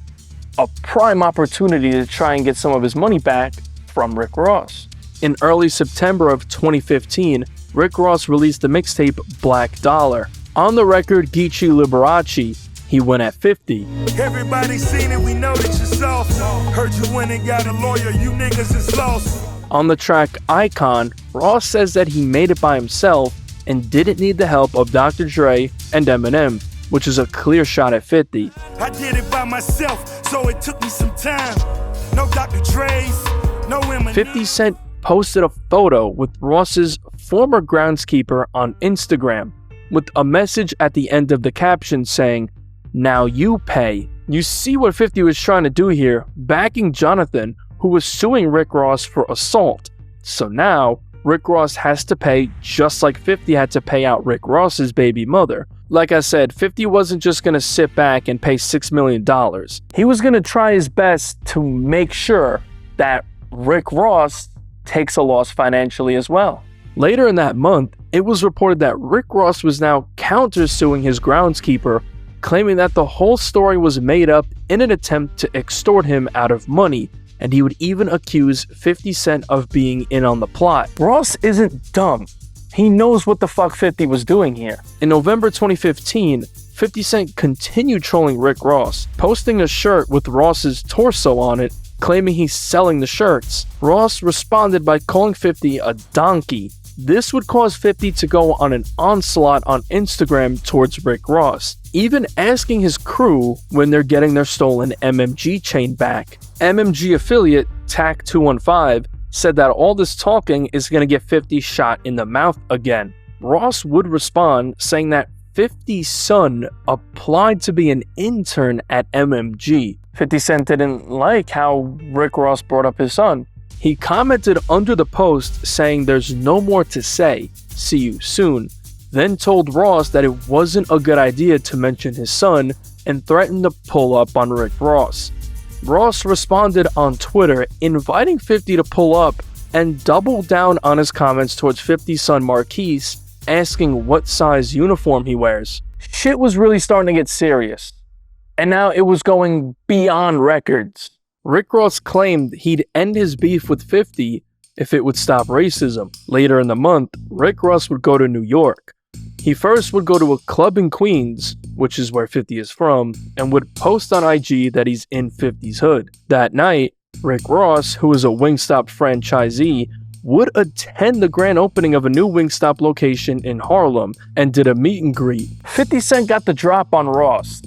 a prime opportunity to try and get some of his money back from Rick Ross. In early September of 2015, Rick Ross released the mixtape Black Dollar. On the record Geechee Liberace, he went at 50. Everybody seen it, we know that you're soft. Heard you went and got a lawyer, you niggas is lost. On the track Icon, Ross says that he made it by himself and didn't need the help of Dr. Dre and Eminem, which is a clear shot at 50. I did it by myself, so it took me some time. No Dr. Dre's, no Eminem. 50 Cent posted a photo with Ross's former groundskeeper on Instagram, with a message at the end of the caption saying, "Now you pay." You see what 50 was trying to do here, backing Jonathan, who was suing Rick Ross for assault. So now, Rick Ross has to pay just like 50 had to pay out Rick Ross's baby mother. Like I said, 50 wasn't just going to sit back and pay $6 million. He was going to try his best to make sure that Rick Ross takes a loss financially as well. Later in that month, it was reported that Rick Ross was now countersuing his groundskeeper, claiming that the whole story was made up in an attempt to extort him out of money, and he would even accuse 50 Cent of being in on the plot. Ross isn't dumb. He knows what the fuck 50 was doing here. In November 2015, 50 Cent continued trolling Rick Ross, posting a shirt with Ross's torso on it, claiming he's selling the shirts. Ross responded by calling 50 a donkey. This would cause 50 to go on an onslaught on Instagram towards Rick Ross, even asking his crew when they're getting their stolen MMG chain back. MMG affiliate TAC215 said that all this talking is going to get 50 shot in the mouth again. Ross would respond saying that 50's son applied to be an intern at MMG. 50 Cent didn't like how Rick Ross brought up his son. He commented under the post saying there's no more to say, see you soon, then told Ross that it wasn't a good idea to mention his son and threatened to pull up on Rick Ross. Ross responded on Twitter inviting 50 to pull up and doubled down on his comments towards 50's son Marquise, asking what size uniform he wears. Shit was really starting to get serious, and now it was going beyond records. Rick Ross claimed he'd end his beef with 50 if it would stop racism. Later in the month, Rick Ross would go to New York. He first would go to a club in Queens, which is where 50 is from, and would post on IG that he's in 50's hood. That night, Rick Ross, who is a Wingstop franchisee, would attend the grand opening of a new Wingstop location in Harlem and did a meet and greet. 50 Cent got the drop on Ross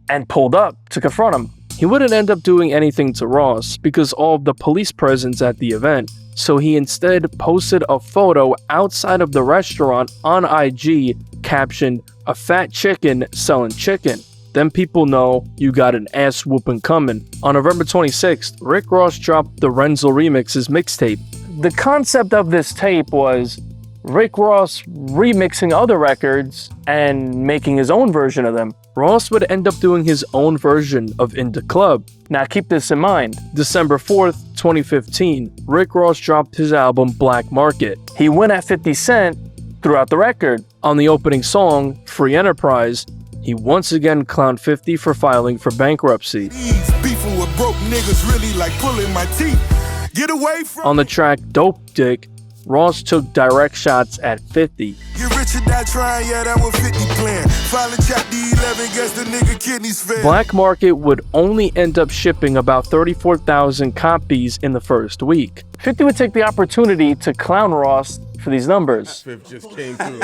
and pulled up to confront him. He wouldn't end up doing anything to Ross because all of the police presence at the event, so he instead posted a photo outside of the restaurant on IG captioned, "A fat chicken selling chicken. Then people know you got an ass whooping coming." On November 26th, Rick Ross dropped the Renzel Remixes mixtape. The concept of this tape was Rick Ross remixing other records and making his own version of them. Ross would end up doing his own version of In Da Club. Now keep this in mind, December 4th, 2015, Rick Ross dropped his album Black Market. He went at 50 Cent Throughout the record, on the opening song, Free Enterprise, he once again clowned 50 for filing for bankruptcy. Beefing with broke niggas really like pulling my teeth. Get away from On the track Dope Dick, Ross took direct shots at 50. Get rich and die trying, yeah, that was 50 plan. Filing chapter 11, guess the nigga kidneys fail. Black Market would only end up shipping about 34,000 copies in the first week. 50 would take the opportunity to clown Ross for these numbers. Fifth just came through.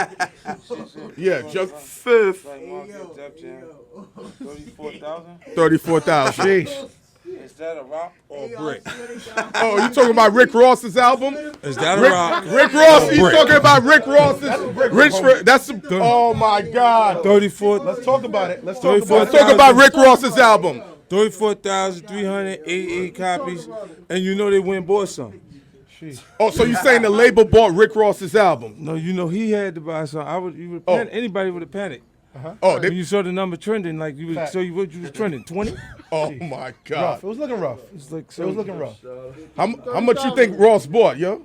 Yeah, just Fifth. 34,000. Sheesh. Is that a rock or a brick? Oh, you talking about Rick Ross's album? Is that a Rick, rock? Rick Ross, or he's brick? talking about Rick Ross's. That's oh my God. 34. Let's talk about it. Let's talk about Rick Ross's album. 34,388 copies, and you know they went and bought some. Oh, so you saying the label bought Rick Ross's album? No, you know he had to buy some. Anybody would have panicked. Oh, when you saw the number trending, like you would, so you what you was trending 20. Oh my God, Rough. It was looking rough. It's like It was looking rough. How much you think Ross bought, yo?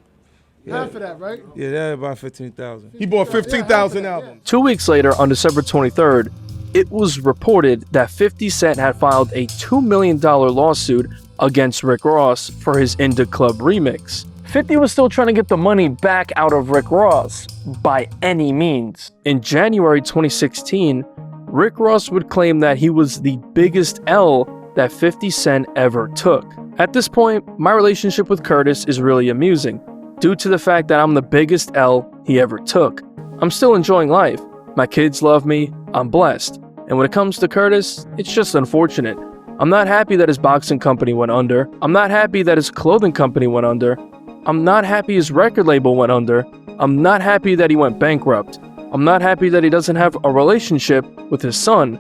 Half of that, right? Yeah, that about 15,000. He bought 15,000 albums. 2 weeks later, on December 23rd, it was reported that 50 Cent had filed a $2 million lawsuit against Rick Ross for his In Da Club remix. 50 was still trying to get the money back out of Rick Ross by any means. In January 2016, Rick Ross would claim that he was the biggest L that 50 Cent ever took. At this point, my relationship with Curtis is really amusing, due to the fact that I'm the biggest L he ever took. I'm still enjoying life. My kids love me, I'm blessed. And when it comes to Curtis, it's just unfortunate. I'm not happy that his boxing company went under. I'm not happy that his clothing company went under. I'm not happy his record label went under. I'm not happy that he went bankrupt. I'm not happy that he doesn't have a relationship with his son.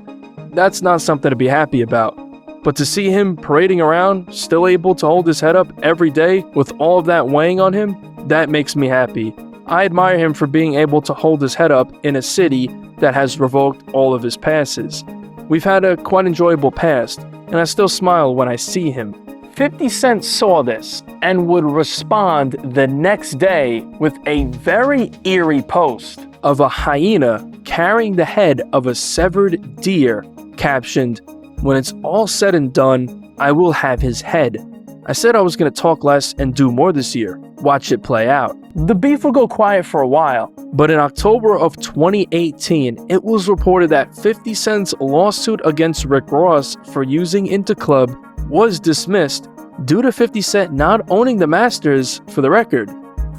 That's not something to be happy about. But to see him parading around, still able to hold his head up every day with all of that weighing on him, that makes me happy. I admire him for being able to hold his head up in a city that has revoked all of his passes. We've had a quite enjoyable past, and I still smile when I see him. 50 Cent saw this and would respond the next day with a very eerie post of a hyena carrying the head of a severed deer, captioned, "When it's all said and done, I will have his head." I said I was going to talk less and do more this year. Watch it play out. The beef would go quiet for a while, but in October of 2018, it was reported that 50 Cent's lawsuit against Rick Ross for using In Da Club was dismissed due to 50 Cent not owning the masters for the record.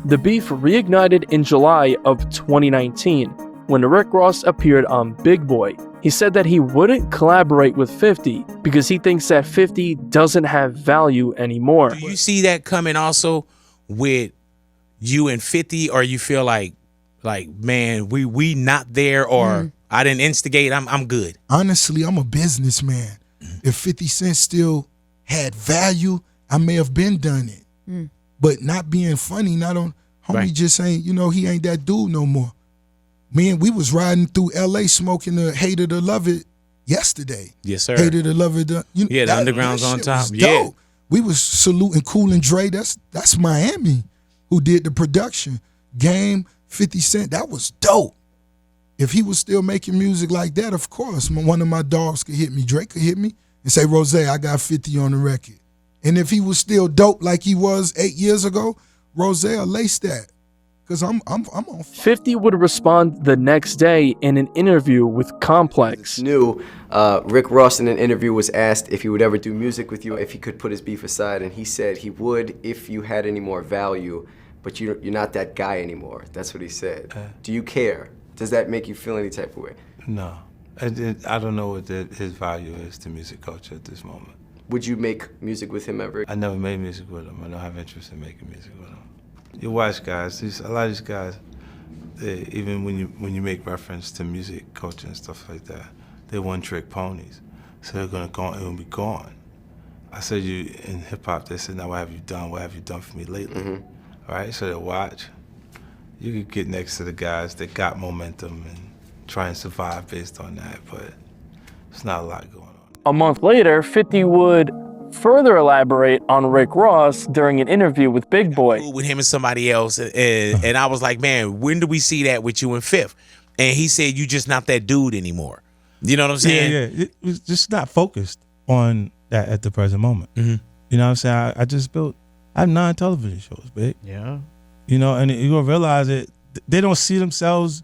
The beef reignited in July of 2019 when Rick Ross appeared on Big Boy. He said that he wouldn't collaborate with 50 because he thinks that 50 doesn't have value anymore. Do you see that coming also with you and 50, or you feel like man, we not there, or I didn't instigate, I'm good? Honestly, I'm a businessman. If 50 Cent still had value, I may have been done it. But not being funny, not on homie just ain't, he ain't that dude no more. Man, we was riding through LA smoking the Hate It or Love It yesterday. Yes, sir. Hate It or Love It. Yeah, the Underground's on top. Yeah. We was saluting Cool and Dre. That's Miami who did the production. Game, 50 Cent, that was dope. If he was still making music like that, of course, one of my dogs could hit me. Drake could hit me and say, Rose, I got 50 on the record. And if he was still dope like he was 8 years ago, Rose will lace that. Because I'm on 50 would respond the next day in an interview with Complex. Rick Ross in an interview was asked if he would ever do music with you, if he could put his beef aside, and he said he would if you had any more value, but you're not that guy anymore. That's what he said. Do you care? Does that make you feel any type of way? No. I don't know what his value is to music culture at this moment. Would you make music with him ever? I never made music with him. I don't have interest in making music with him. You watch guys, a lot of these guys, even when you make reference to music culture and stuff like that, they're one-trick ponies. So they're gonna go and be gone. I said in hip hop, they said, now what have you done? What have you done for me lately? All right, so they watch. You could get next to the guys that got momentum and try and survive based on that, but it's not a lot going on. A month later, 50 would further elaborate on Rick Ross during an interview with Big Boy. With him and somebody else, and I was like, man, when do we see that with you and Fifth? And he said, you just not that dude anymore. You know what I'm saying? Yeah. It was just not focused on that at the present moment. Mm-hmm. You know what I'm saying? I have 9 television shows, big. Yeah. You know, and you're gonna realize that they don't see themselves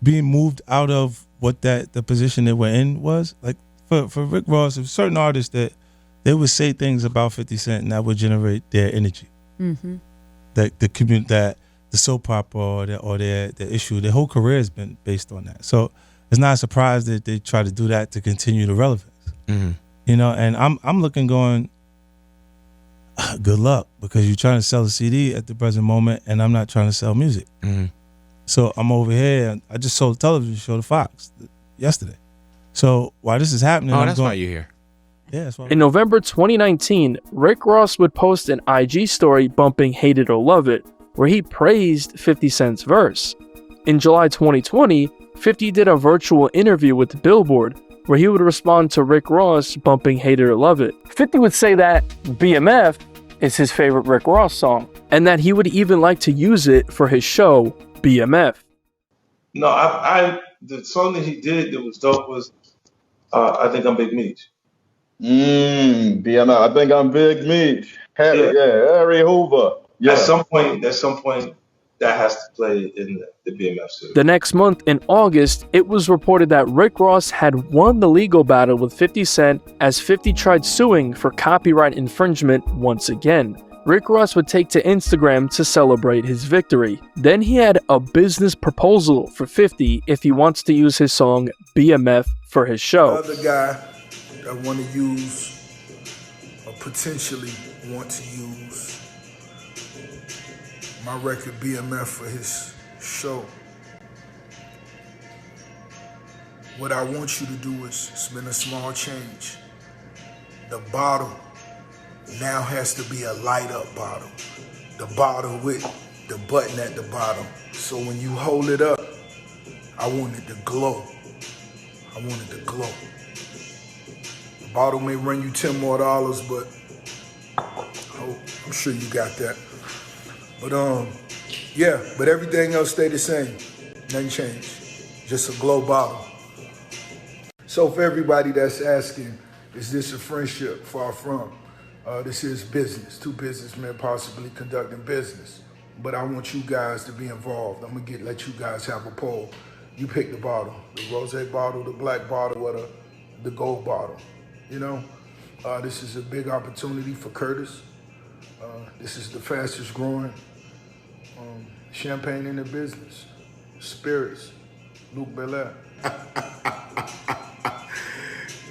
being moved out of what the position they were in was. Like for Rick Ross, there's certain artists that they would say things about 50 Cent and that would generate their energy. Mm-hmm. That the community, that the soap opera or their issue, their whole career has been based on that. So it's not a surprise that they try to do that to continue the relevance. Mm-hmm. You know, and I'm looking going, good luck, because you're trying to sell a CD at the present moment and I'm not trying to sell music. Mm-hmm. So I'm over here. I just sold a television show to Fox yesterday. So while this is happening, that's why you're here. Yeah, that's why. In November 2019, Rick Ross would post an IG story bumping Hate It or Love It, where he praised 50 Cent's verse. In July 2020, 50 did a virtual interview with Billboard, where he would respond to Rick Ross bumping Hate It or Love It. 50 would say that BMF is his favorite Rick Ross song, and that he would even like to use it for his show, BMF. No, the song that he did that was dope was I Think I'm Big Meech. BMF. I think I'm Big Meech. Harry Hoover. Yeah. At some point, that has to play in the BMF series. The next month, in August, it was reported that Rick Ross had won the legal battle with 50 Cent as 50 tried suing for copyright infringement once again. Rick Ross would take to Instagram to celebrate his victory. Then he had a business proposal for 50 if he wants to use his song BMF for his show. The other guy that want to use or potentially want to use my record BMF for his show. What I want you to do is spend a small change. The bottle now has to be a light up bottle. The bottle with the button at the bottom. So when you hold it up, I want it to glow. I want it to glow. The bottle may run you $10 more, but I'm sure you got that. But but everything else stay the same. Nothing changed. Just a glow bottle. So for everybody that's asking, is this a friendship? Far from. This is business. 2 businessmen possibly conducting business. But I want you guys to be involved. I'm gonna let you guys have a poll. You pick the bottle, the rosé bottle, the black bottle, or the gold bottle. You know, this is a big opportunity for Curtis. This is the fastest growing champagne in the business. Spirits, Luke Belair.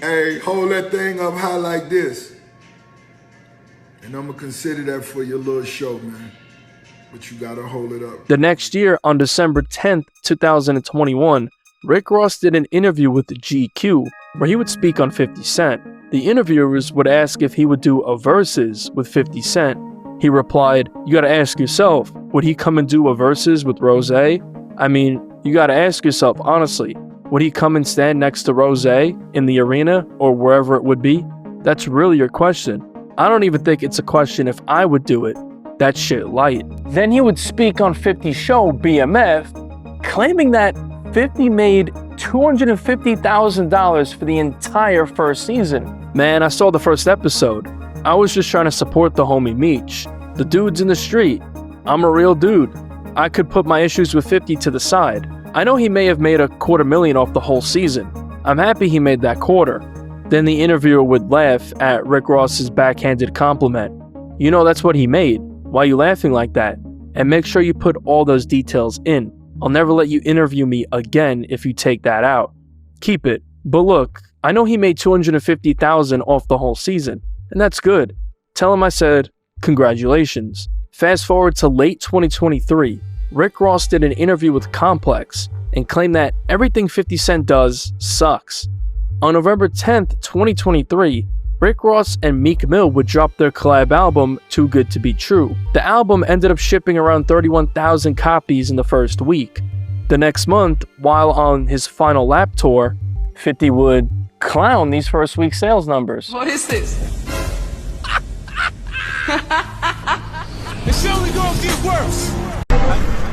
Hey, hold that thing up high like this. And I'm gonna consider that for your little show, man. But you gotta hold it up. The next year, on December 10th, 2021, Rick Ross did an interview with GQ, where he would speak on 50 Cent. The interviewers would ask if he would do a verses with 50 Cent. He replied, "You gotta ask yourself, would he come and do a verses with Rose? I mean, you gotta ask yourself, honestly, would he come and stand next to Rose in the arena or wherever it would be? That's really your question. I don't even think it's a question if I would do it. That shit light." Then he would speak on 50's show, BMF, claiming that 50 made $250,000 for the entire first season. Man, I saw the first episode. I was just trying to support the homie Meech. The dude's in the street. I'm a real dude. I could put my issues with 50 to the side. I know he may have made $250,000 off the whole season. I'm happy he made that quarter. Then the interviewer would laugh at Rick Ross's backhanded compliment. You know that's what he made. Why you laughing like that? And make sure you put all those details in. I'll never let you interview me again if you take that out. Keep it. But look, I know he made $250,000 off the whole season, and that's good. Tell him I said, congratulations. Fast forward to late 2023, Rick Ross did an interview with Complex and claimed that everything 50 Cent does sucks. On November 10th, 2023, Rick Ross and Meek Mill would drop their collab album, Too Good to Be True. The album ended up shipping around 31,000 copies in the first week. The next month, while on his final lap tour, 50 would clown these first week sales numbers. What is this? It's only gonna get worse.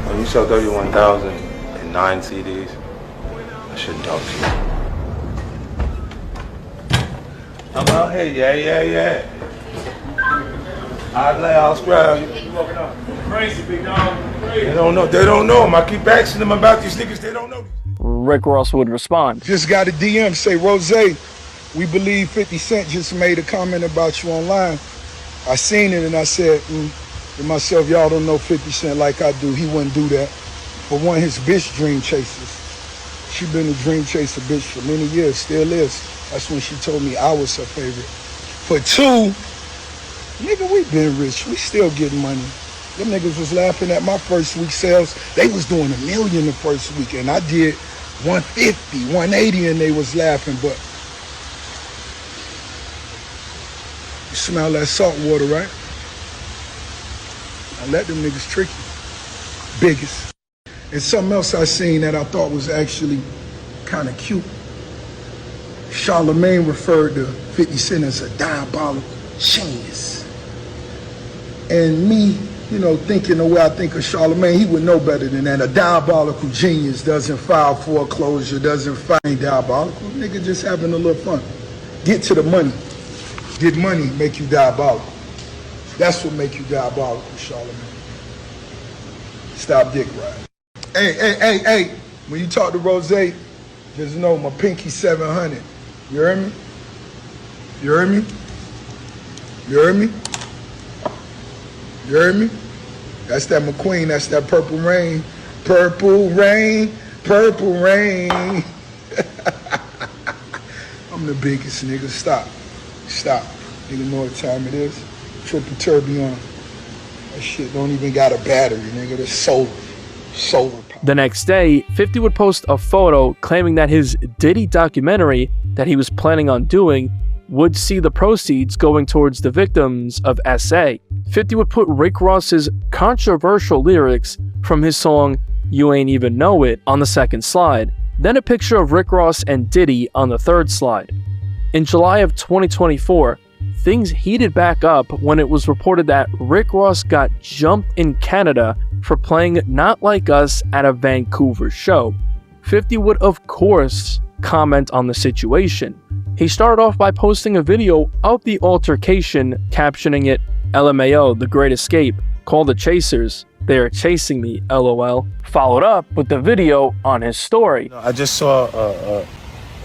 When you sell 31,000 and 9 CDs, I shouldn't talk to you. I'm out here, yeah. I'll scrap you. Crazy, big dog. Crazy. They don't know him. I keep asking them about these niggas, they don't know. Rick Ross would respond. Just got a DM say, Rose, we believe 50 Cent just made a comment about you online. I seen it and I said to myself, y'all don't know 50 Cent like I do. He wouldn't do that. For one, his bitch dream chasers. She been a dream chaser bitch for many years, still is. That's when she told me I was her favorite. For two, nigga, we been rich. We still getting money. Them niggas was laughing at my first week sales. They was doing $1 million the first week, and I did 150, 180, and they was laughing. But you smell that salt water, right? I let them niggas trick you. Biggest. And something else I seen that I thought was actually kind of cute. Charlemagne referred to 50 Cent as a diabolical genius. And me, thinking the way I think of Charlemagne, he would know better than that. A diabolical genius doesn't file foreclosure, doesn't find diabolical. Nigga just having a little fun. Get to the money. Get money make you diabolical. That's what make you diabolical, Charlemagne. Stop dick riding. Hey. When you talk to Rose, just know my pinky 700. You heard me? You heard me? You heard me? You heard me? That's that McQueen, that's that Purple Rain. Purple Rain, Purple Rain. I'm the biggest, nigga. Stop. Nigga know what time it is. Triple tourbillon. That shit don't even got a battery, nigga. That's solar power. The next day, 50 would post a photo claiming that his Diddy documentary that he was planning on doing would see the proceeds going towards the victims of SA. 50 would put Rick Ross's controversial lyrics from his song You Ain't Even Know It on the second slide, then a picture of Rick Ross and Diddy on the third slide. In July of 2024, things heated back up when it was reported that Rick Ross got jumped in Canada for playing Not Like Us at a Vancouver show. 50 would, of course, comment on the situation. He started off by posting a video of the altercation, captioning it, LMAO, The Great Escape, call the chasers, they are chasing me, LOL. Followed up with the video on his story. I just saw a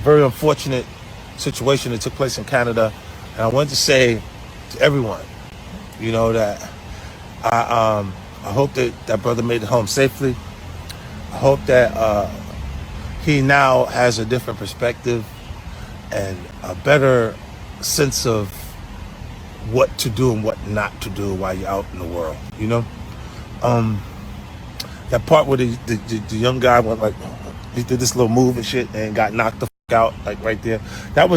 very unfortunate situation that took place in Canada, and I wanted to say to everyone, that I hope that brother made it home safely. I hope that he now has a different perspective and a better sense of what to do and what not to do while you're out in the world, That part where the young guy went he did this little move and shit and got knocked the fuck out, right there. That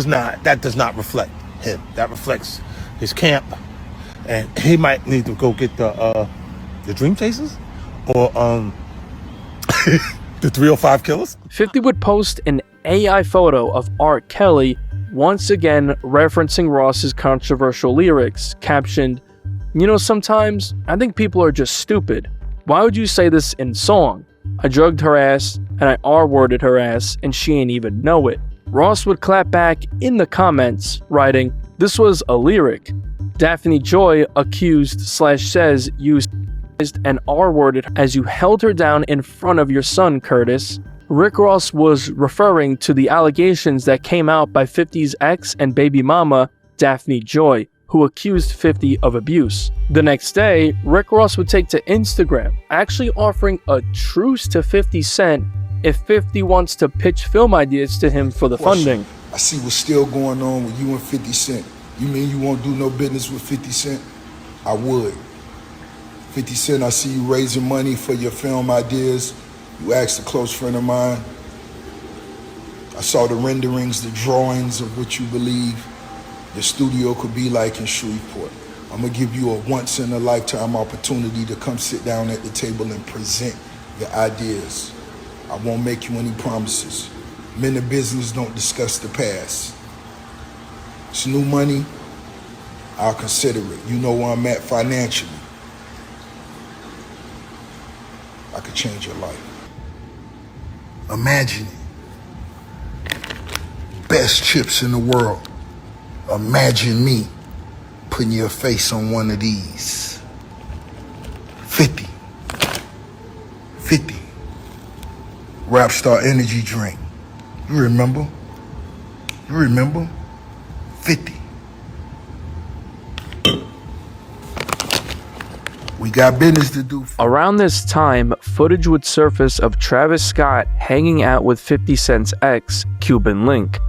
does not reflect him. That reflects his camp. And he might need to go get the Dream Chasers or the 305 Killers. 50 would post an AI photo of R. Kelly, once again referencing Ross's controversial lyrics, captioned, sometimes I think people are just stupid. Why would you say this in song? I drugged her ass and I R-worded her ass and she ain't even know it. Ross would clap back in the comments, writing, this was a lyric. Daphne Joy accused/says you and R-worded as you held her down in front of your son, Curtis. Rick Ross was referring to the allegations that came out by 50's ex and baby mama, Daphne Joy, who accused 50 of abuse. The next day, Rick Ross would take to Instagram, actually offering a truce to 50 Cent if 50 wants to pitch film ideas to him for the funding. I see what's still going on with you and 50 Cent. You mean you won't do no business with 50 Cent? I would. 50 Cent, I see you raising money for your film ideas. You asked a close friend of mine. I saw the renderings, the drawings of what you believe your studio could be like in Shreveport. I'm gonna give you a once-in-a-lifetime opportunity to come sit down at the table and present your ideas. I won't make you any promises. Men of business don't discuss the past. It's new money, I'll consider it. You know where I'm at financially. I could change your life. Imagine it. Best chips in the world. Imagine me putting your face on one of these. 50. Rap Star energy drink. You remember? 50. We got business to do. Around this time, footage would surface of Travis Scott hanging out with 50 Cent's ex, Cuban Link.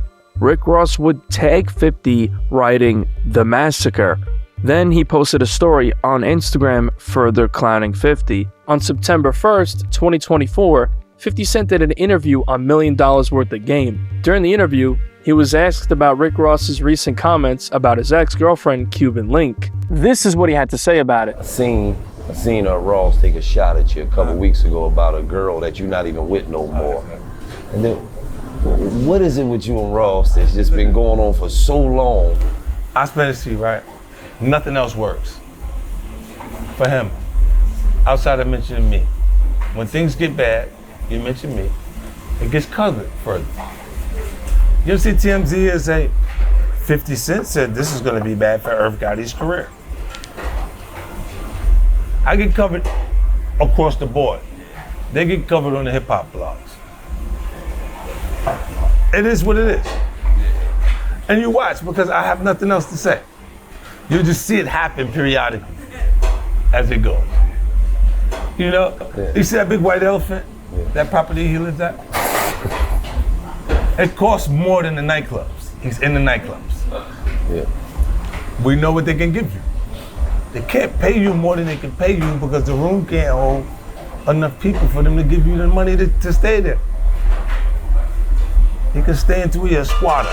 Rick Ross would tag 50, writing, "The Massacre." Then he posted a story on Instagram further clowning 50. On September 1st, 2024, 50 Cent did an interview on $1 Million Worth of Game. During the interview, he was asked about Rick Ross's recent comments about his ex-girlfriend, Cuban Link. This is what he had to say about it. I seen Ross take a shot at you a couple weeks ago about a girl that you're not even with no more. And then, what is it with you and Ross that's just been going on for so long? I spent it to you, right? Nothing else works for him outside of mentioning me. When things get bad, you mention me. It gets covered further. You ever see TMZ and say, 50 Cent said this is gonna be bad for Irv Gotti's career. I get covered across the board. They get covered on the hip hop blogs. It is what it is. And you watch because I have nothing else to say. You just see it happen periodically as it goes. You know, you see that big white elephant, that property he lives at? It costs more than the nightclubs. He's in the nightclubs. Yeah. We know what they can give you. They can't pay you more than they can pay you because the room can't hold enough people for them to give you the money to stay there. You can stay until you're a squatter,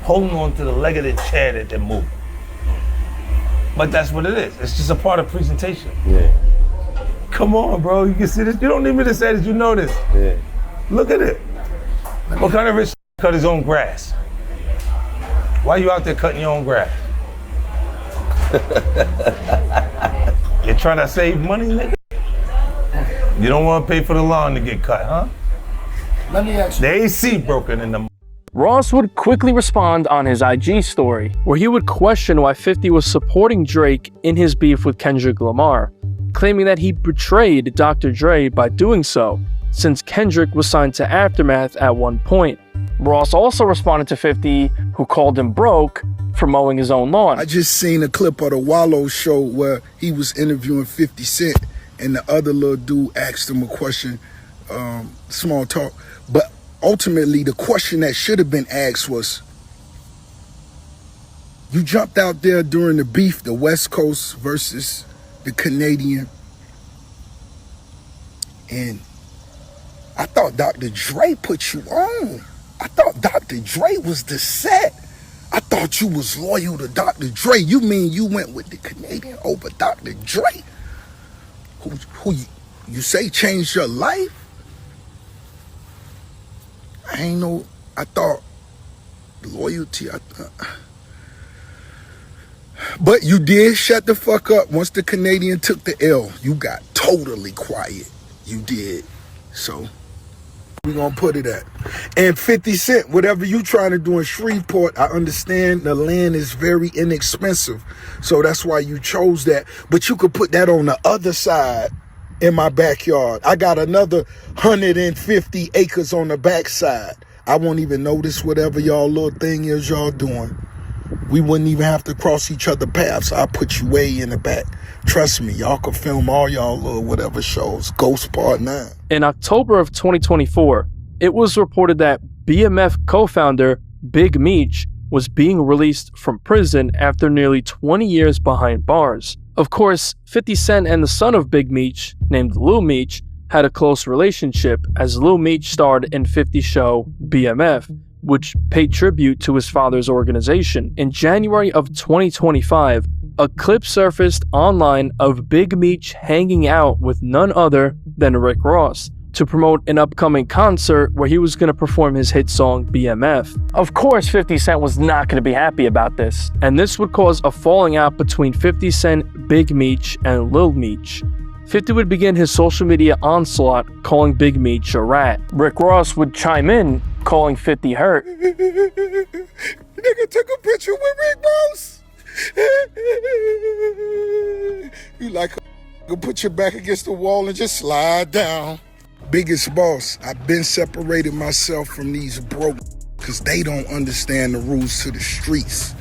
holding on to the leg of the chair that they're moving. But that's what it is. It's just a part of presentation. Yeah. Come on, bro. You can see this. You don't need me to say this. You know this. Yeah. Look at it. What kind of rich cut his own grass? Why you out there cutting your own grass? You trying to save money, nigga? You don't want to pay for the lawn to get cut, huh? Let me ask you. The AC broken in the. Ross would quickly respond on his IG story, where he would question why 50 was supporting Drake in his beef with Kendrick Lamar, claiming that he betrayed Dr. Dre by doing so, since Kendrick was signed to Aftermath at one point. Ross also responded to 50, who called him broke for mowing his own lawn. I just seen a clip of the Wallow show where he was interviewing 50 Cent and the other little dude asked him a question, small talk. But ultimately, the question that should have been asked was, you jumped out there during the beef, the West Coast versus the Canadian, and I thought Dr. Dre put you on. I thought Dr. Dre was the set. I thought you was loyal to Dr. Dre. You mean you went with the Canadian over Dr. Dre? Who you say changed your life? I thought loyalty. But you did shut the fuck up once the Canadian took the L. You got totally quiet. You did. So we gonna put it at. And 50 Cent, whatever you trying to do in Shreveport, I understand the land is very inexpensive. So that's why you chose that. But you could put that on the other side in my backyard. I got another 150 acres on the backside. I won't even notice whatever y'all little thing is y'all doing. We wouldn't even have to cross each other's paths. I'll put you way in the back. Trust me, y'all can film all y'all little whatever shows. Ghost Part 9. In October of 2024, it was reported that BMF co-founder Big Meech was being released from prison after nearly 20 years behind bars. Of course, 50 Cent and the son of Big Meech, named Lil Meech, had a close relationship as Lil Meech starred in 50's show BMF, which paid tribute to his father's organization. In January of 2025, a clip surfaced online of Big Meech hanging out with none other than Rick Ross. to promote an upcoming concert where he was going to perform his hit song BMF. Of course, 50 Cent was not going to be happy about this, and this would cause a falling out between 50 Cent, Big Meech, and Lil Meech. 50 would begin his social media onslaught, calling Big Meech a rat. Rick Ross would chime in, calling 50 hurt. Nigga took a picture with Rick Ross. You like a put your back against the wall and just slide down. Biggest boss, I've been separating myself from these broke because they don't understand the rules to the streets.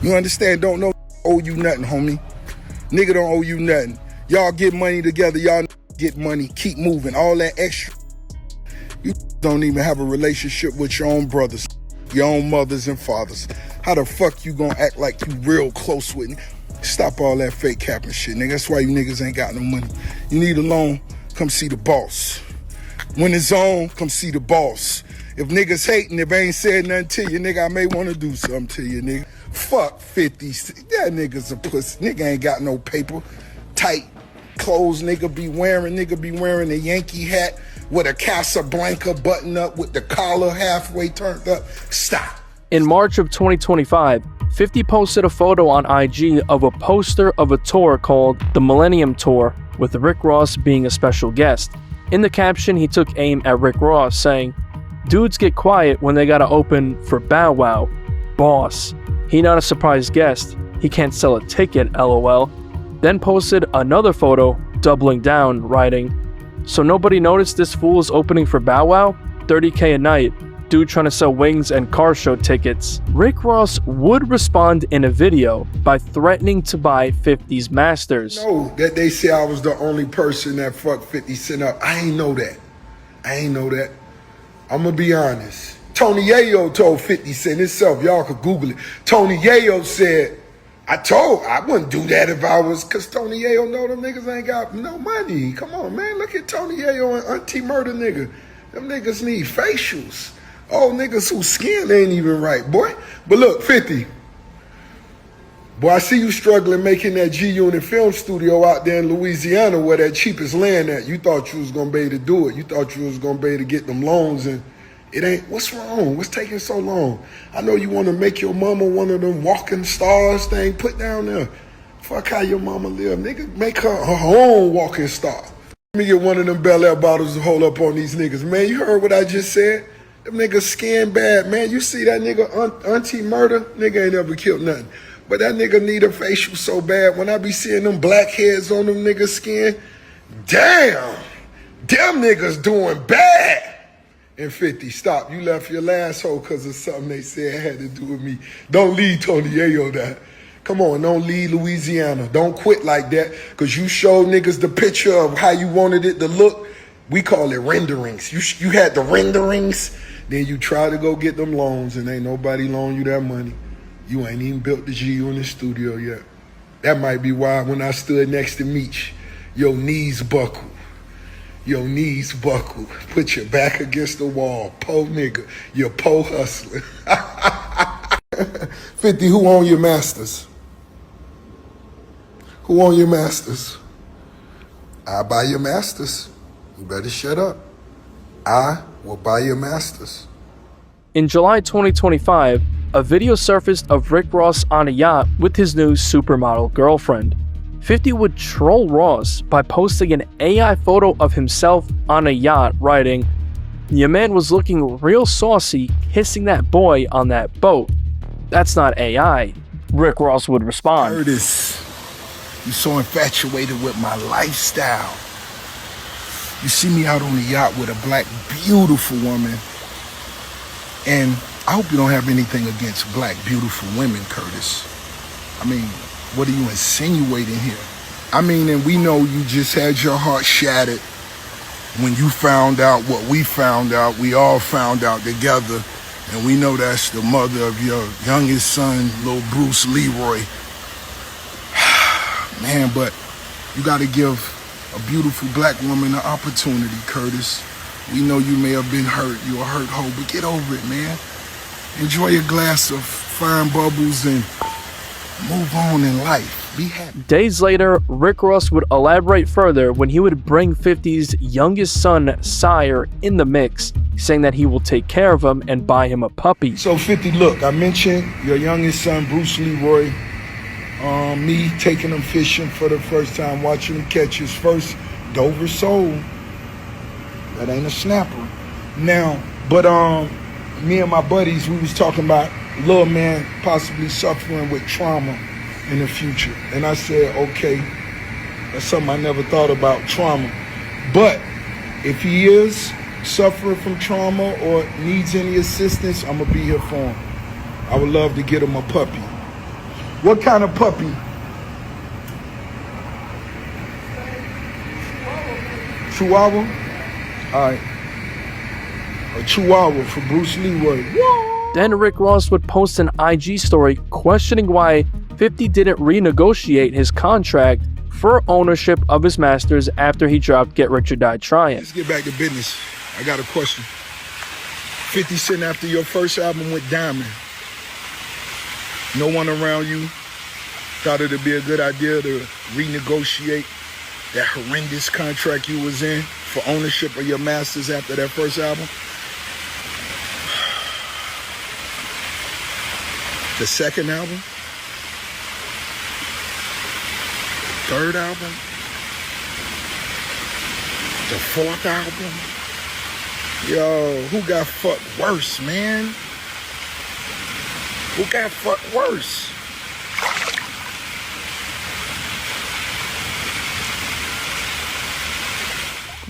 You understand? Don't know owe you nothing, homie. Nigga don't owe you nothing. Y'all get money together, y'all get money, keep moving. All that extra. You don't even have a relationship with your own brothers, your own mothers and fathers. How the fuck you gonna act like you real close with me? Stop all that fake capping shit, nigga. That's why you niggas ain't got no money. You need a loan, come see the boss. When it's on, come see the boss. If niggas hating, if I ain't said nothing to you, nigga, I may wanna do something to you, nigga. Fuck 50. That nigga's a pussy. Nigga ain't got no paper. Tight clothes nigga be wearing a Yankee hat with a Casablanca button up with the collar halfway turned up. Stop. In March of 2025, 50 posted a photo on IG of a poster of a tour called the Millennium Tour, with Rick Ross being a special guest. In the caption, he took aim at Rick Ross, saying, "Dudes get quiet when they gotta open for Bow Wow. Boss. He not a surprise guest. He can't sell a ticket, LOL." Then posted another photo, doubling down, writing, "So nobody noticed this fool is opening for Bow Wow? $30K a night. Dude trying to sell wings and car show tickets." Rick Ross would respond in a video by threatening to buy 50's masters. No, that they say I was the only person that fucked 50 Cent up. I ain't know that. I'm gonna be honest. Tony Yayo told 50 Cent himself. Y'all could Google it. Tony Yayo said, I wouldn't do that if I was, cause Tony Yayo know them niggas ain't got no money. Come on, man. Look at Tony Yayo and Auntie Murder nigga. Them niggas need facials. Oh, niggas whose skin ain't even right, boy. But look, 50. Boy, I see you struggling making that G-Unit film studio out there in Louisiana where that cheapest land at. You thought you was gonna be able to do it. You thought you was gonna be able to get them loans, and it ain't. What's wrong? What's taking so long? I know you want to make your mama one of them walking stars thing put down there. Fuck how your mama live. Nigga, make her own walking star. Let me get one of them Bel Air bottles to hold up on these niggas. Man, you heard what I just said? Them niggas skin bad, man. You see that nigga Auntie Murder? Nigga ain't never killed nothing. But that nigga need a facial so bad. When I be seeing them blackheads on them niggas' skin, damn, them niggas doing bad. And 50, stop. You left your last hoe because of something they said had to do with me. Don't leave Tony Yayo that. Come on, don't leave Louisiana. Don't quit like that, because you showed niggas the picture of how you wanted it to look. We call it renderings. You had the renderings, then you try to go get them loans, and ain't nobody loan you that money. You ain't even built the G-Unit studio yet. That might be why when I stood next to Meech, your knees buckled. Your knees buckled. Put your back against the wall. Po nigga. You po hustler. 50, who own your masters? Who own your masters? I buy your masters. You better shut up. I will buy your masters. In July 2025, a video surfaced of Rick Ross on a yacht with his new supermodel girlfriend. 50 would troll Ross by posting an AI photo of himself on a yacht, writing, "Your man was looking real saucy kissing that boy on that boat. That's not AI." Rick Ross would respond, "Curtis, you so infatuated with my lifestyle. You see me out on the yacht with a black, beautiful woman. And I hope you don't have anything against black, beautiful women, Curtis. I mean, what are you insinuating here? I mean, and we know you just had your heart shattered when you found out what we found out. We all found out together. And we know that's the mother of your youngest son, little Bruce Leroy. Man, but you got to give a beautiful black woman an opportunity, Curtis. We know you may have been hurt. You're a hurt hoe, but get over it, man. Enjoy a glass of fine bubbles and move on in life. Be happy. Days later, Rick Ross would elaborate further when he would bring 50's youngest son, Sire, in the mix, saying that he will take care of him and buy him a puppy. So 50, look, I mentioned your youngest son, Bruce Leroy, me taking him fishing for the first time, watching him catch his first Dover sole. That ain't a snapper. Now, but me and my buddies, we was talking about little man possibly suffering with trauma in the future. And I said, okay, that's something I never thought about, trauma. But if he is suffering from trauma or needs any assistance, I'm gonna be here for him. I would love to get him a puppy. What kind of puppy? Chihuahua? All right. A Chihuahua for Bruce Leroy. Then Rick Ross would post an IG story questioning why 50 didn't renegotiate his contract for ownership of his masters after he dropped Get Rich or Die Trying. Let's get back to business. I got a question. 50 Cent, after your first album went diamond, no one around you thought it'd be a good idea to renegotiate that horrendous contract you was in for ownership of your masters after that first album? The second album? Third album? The fourth album? Yo, who got fucked worse, man? Who got fucked worse?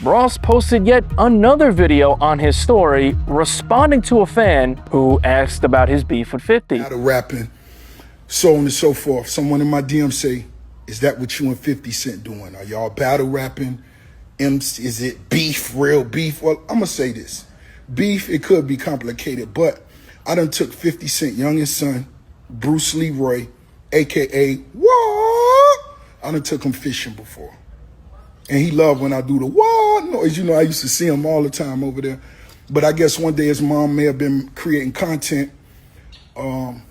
Ross posted yet another video on his story responding to a fan who asked about his beef with 50. Out of rapping, so on and so forth. Someone in my DM say, is that what you and 50 Cent doing? Are y'all battle rapping? Is it beef, real beef? Well, I'm gonna say this. Beef, it could be complicated, but I done took 50 Cent youngest son, Bruce Leroy, AKA what? I done took him fishing before. And he loved when I do the wah noise. You know, I used to see him all the time over there. But I guess one day his mom may have been creating content on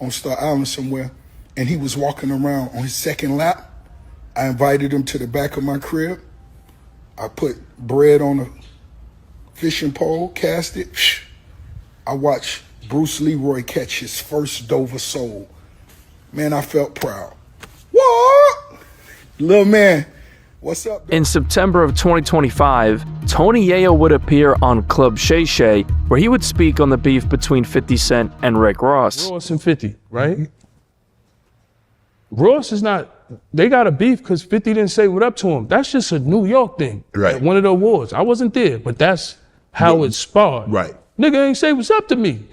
Star Island somewhere, and he was walking around on his second lap. I invited him to the back of my crib. I put bread on a fishing pole, cast it. I watched Bruce Leroy catch his first Dover sole. Man, I felt proud. What? Little man. What's up, In September of 2025, Tony Yayo would appear on Club Shay Shay, where he would speak on the beef between 50 Cent and Rick Ross. Ross and 50, right? Ross is not, they got a beef because 50 didn't say what up to him. That's just a New York thing. Right. At one of the awards. I wasn't there, but that's how it sparred. Right. Nigga ain't say what's up to me.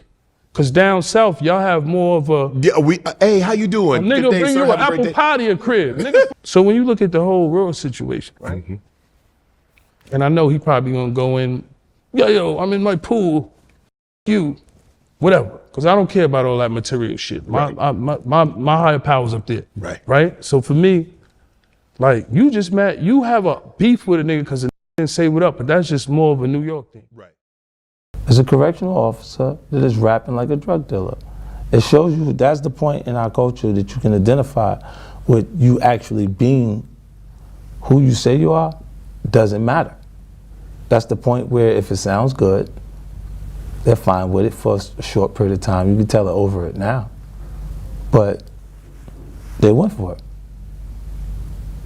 Cause down south, y'all have more of a... Yeah, hey, how you doing? Nigga, bring you an apple pie to your crib. Nigga. So when you look at the whole Ross situation, right? Mm-hmm. And I know he probably gonna go in, yo, I'm in my pool, you, whatever. Cause I don't care about all that material shit. My higher power's up there. Right. Right? So for me, like, you just mad, you have a beef with a nigga cause a nigga didn't say what up, but that's just more of a New York thing. Right. As a correctional officer that is rapping like a drug dealer. It shows you that's the point in our culture that you can identify with you actually being who you say you are doesn't matter. That's the point where if it sounds good, they're fine with it for a short period of time. You can tell they're over it now. But they went for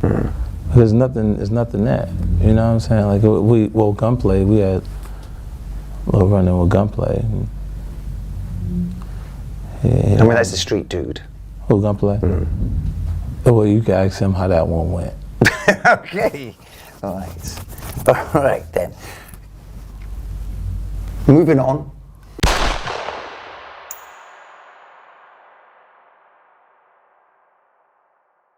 it. There's nothing there. You know what I'm saying? Like gunplay, we had a little run-in with gunplay. Yeah. I mean, that's a street dude. Who, gunplay? Well, you can ask him how that one went. Okay. All right then. Moving on.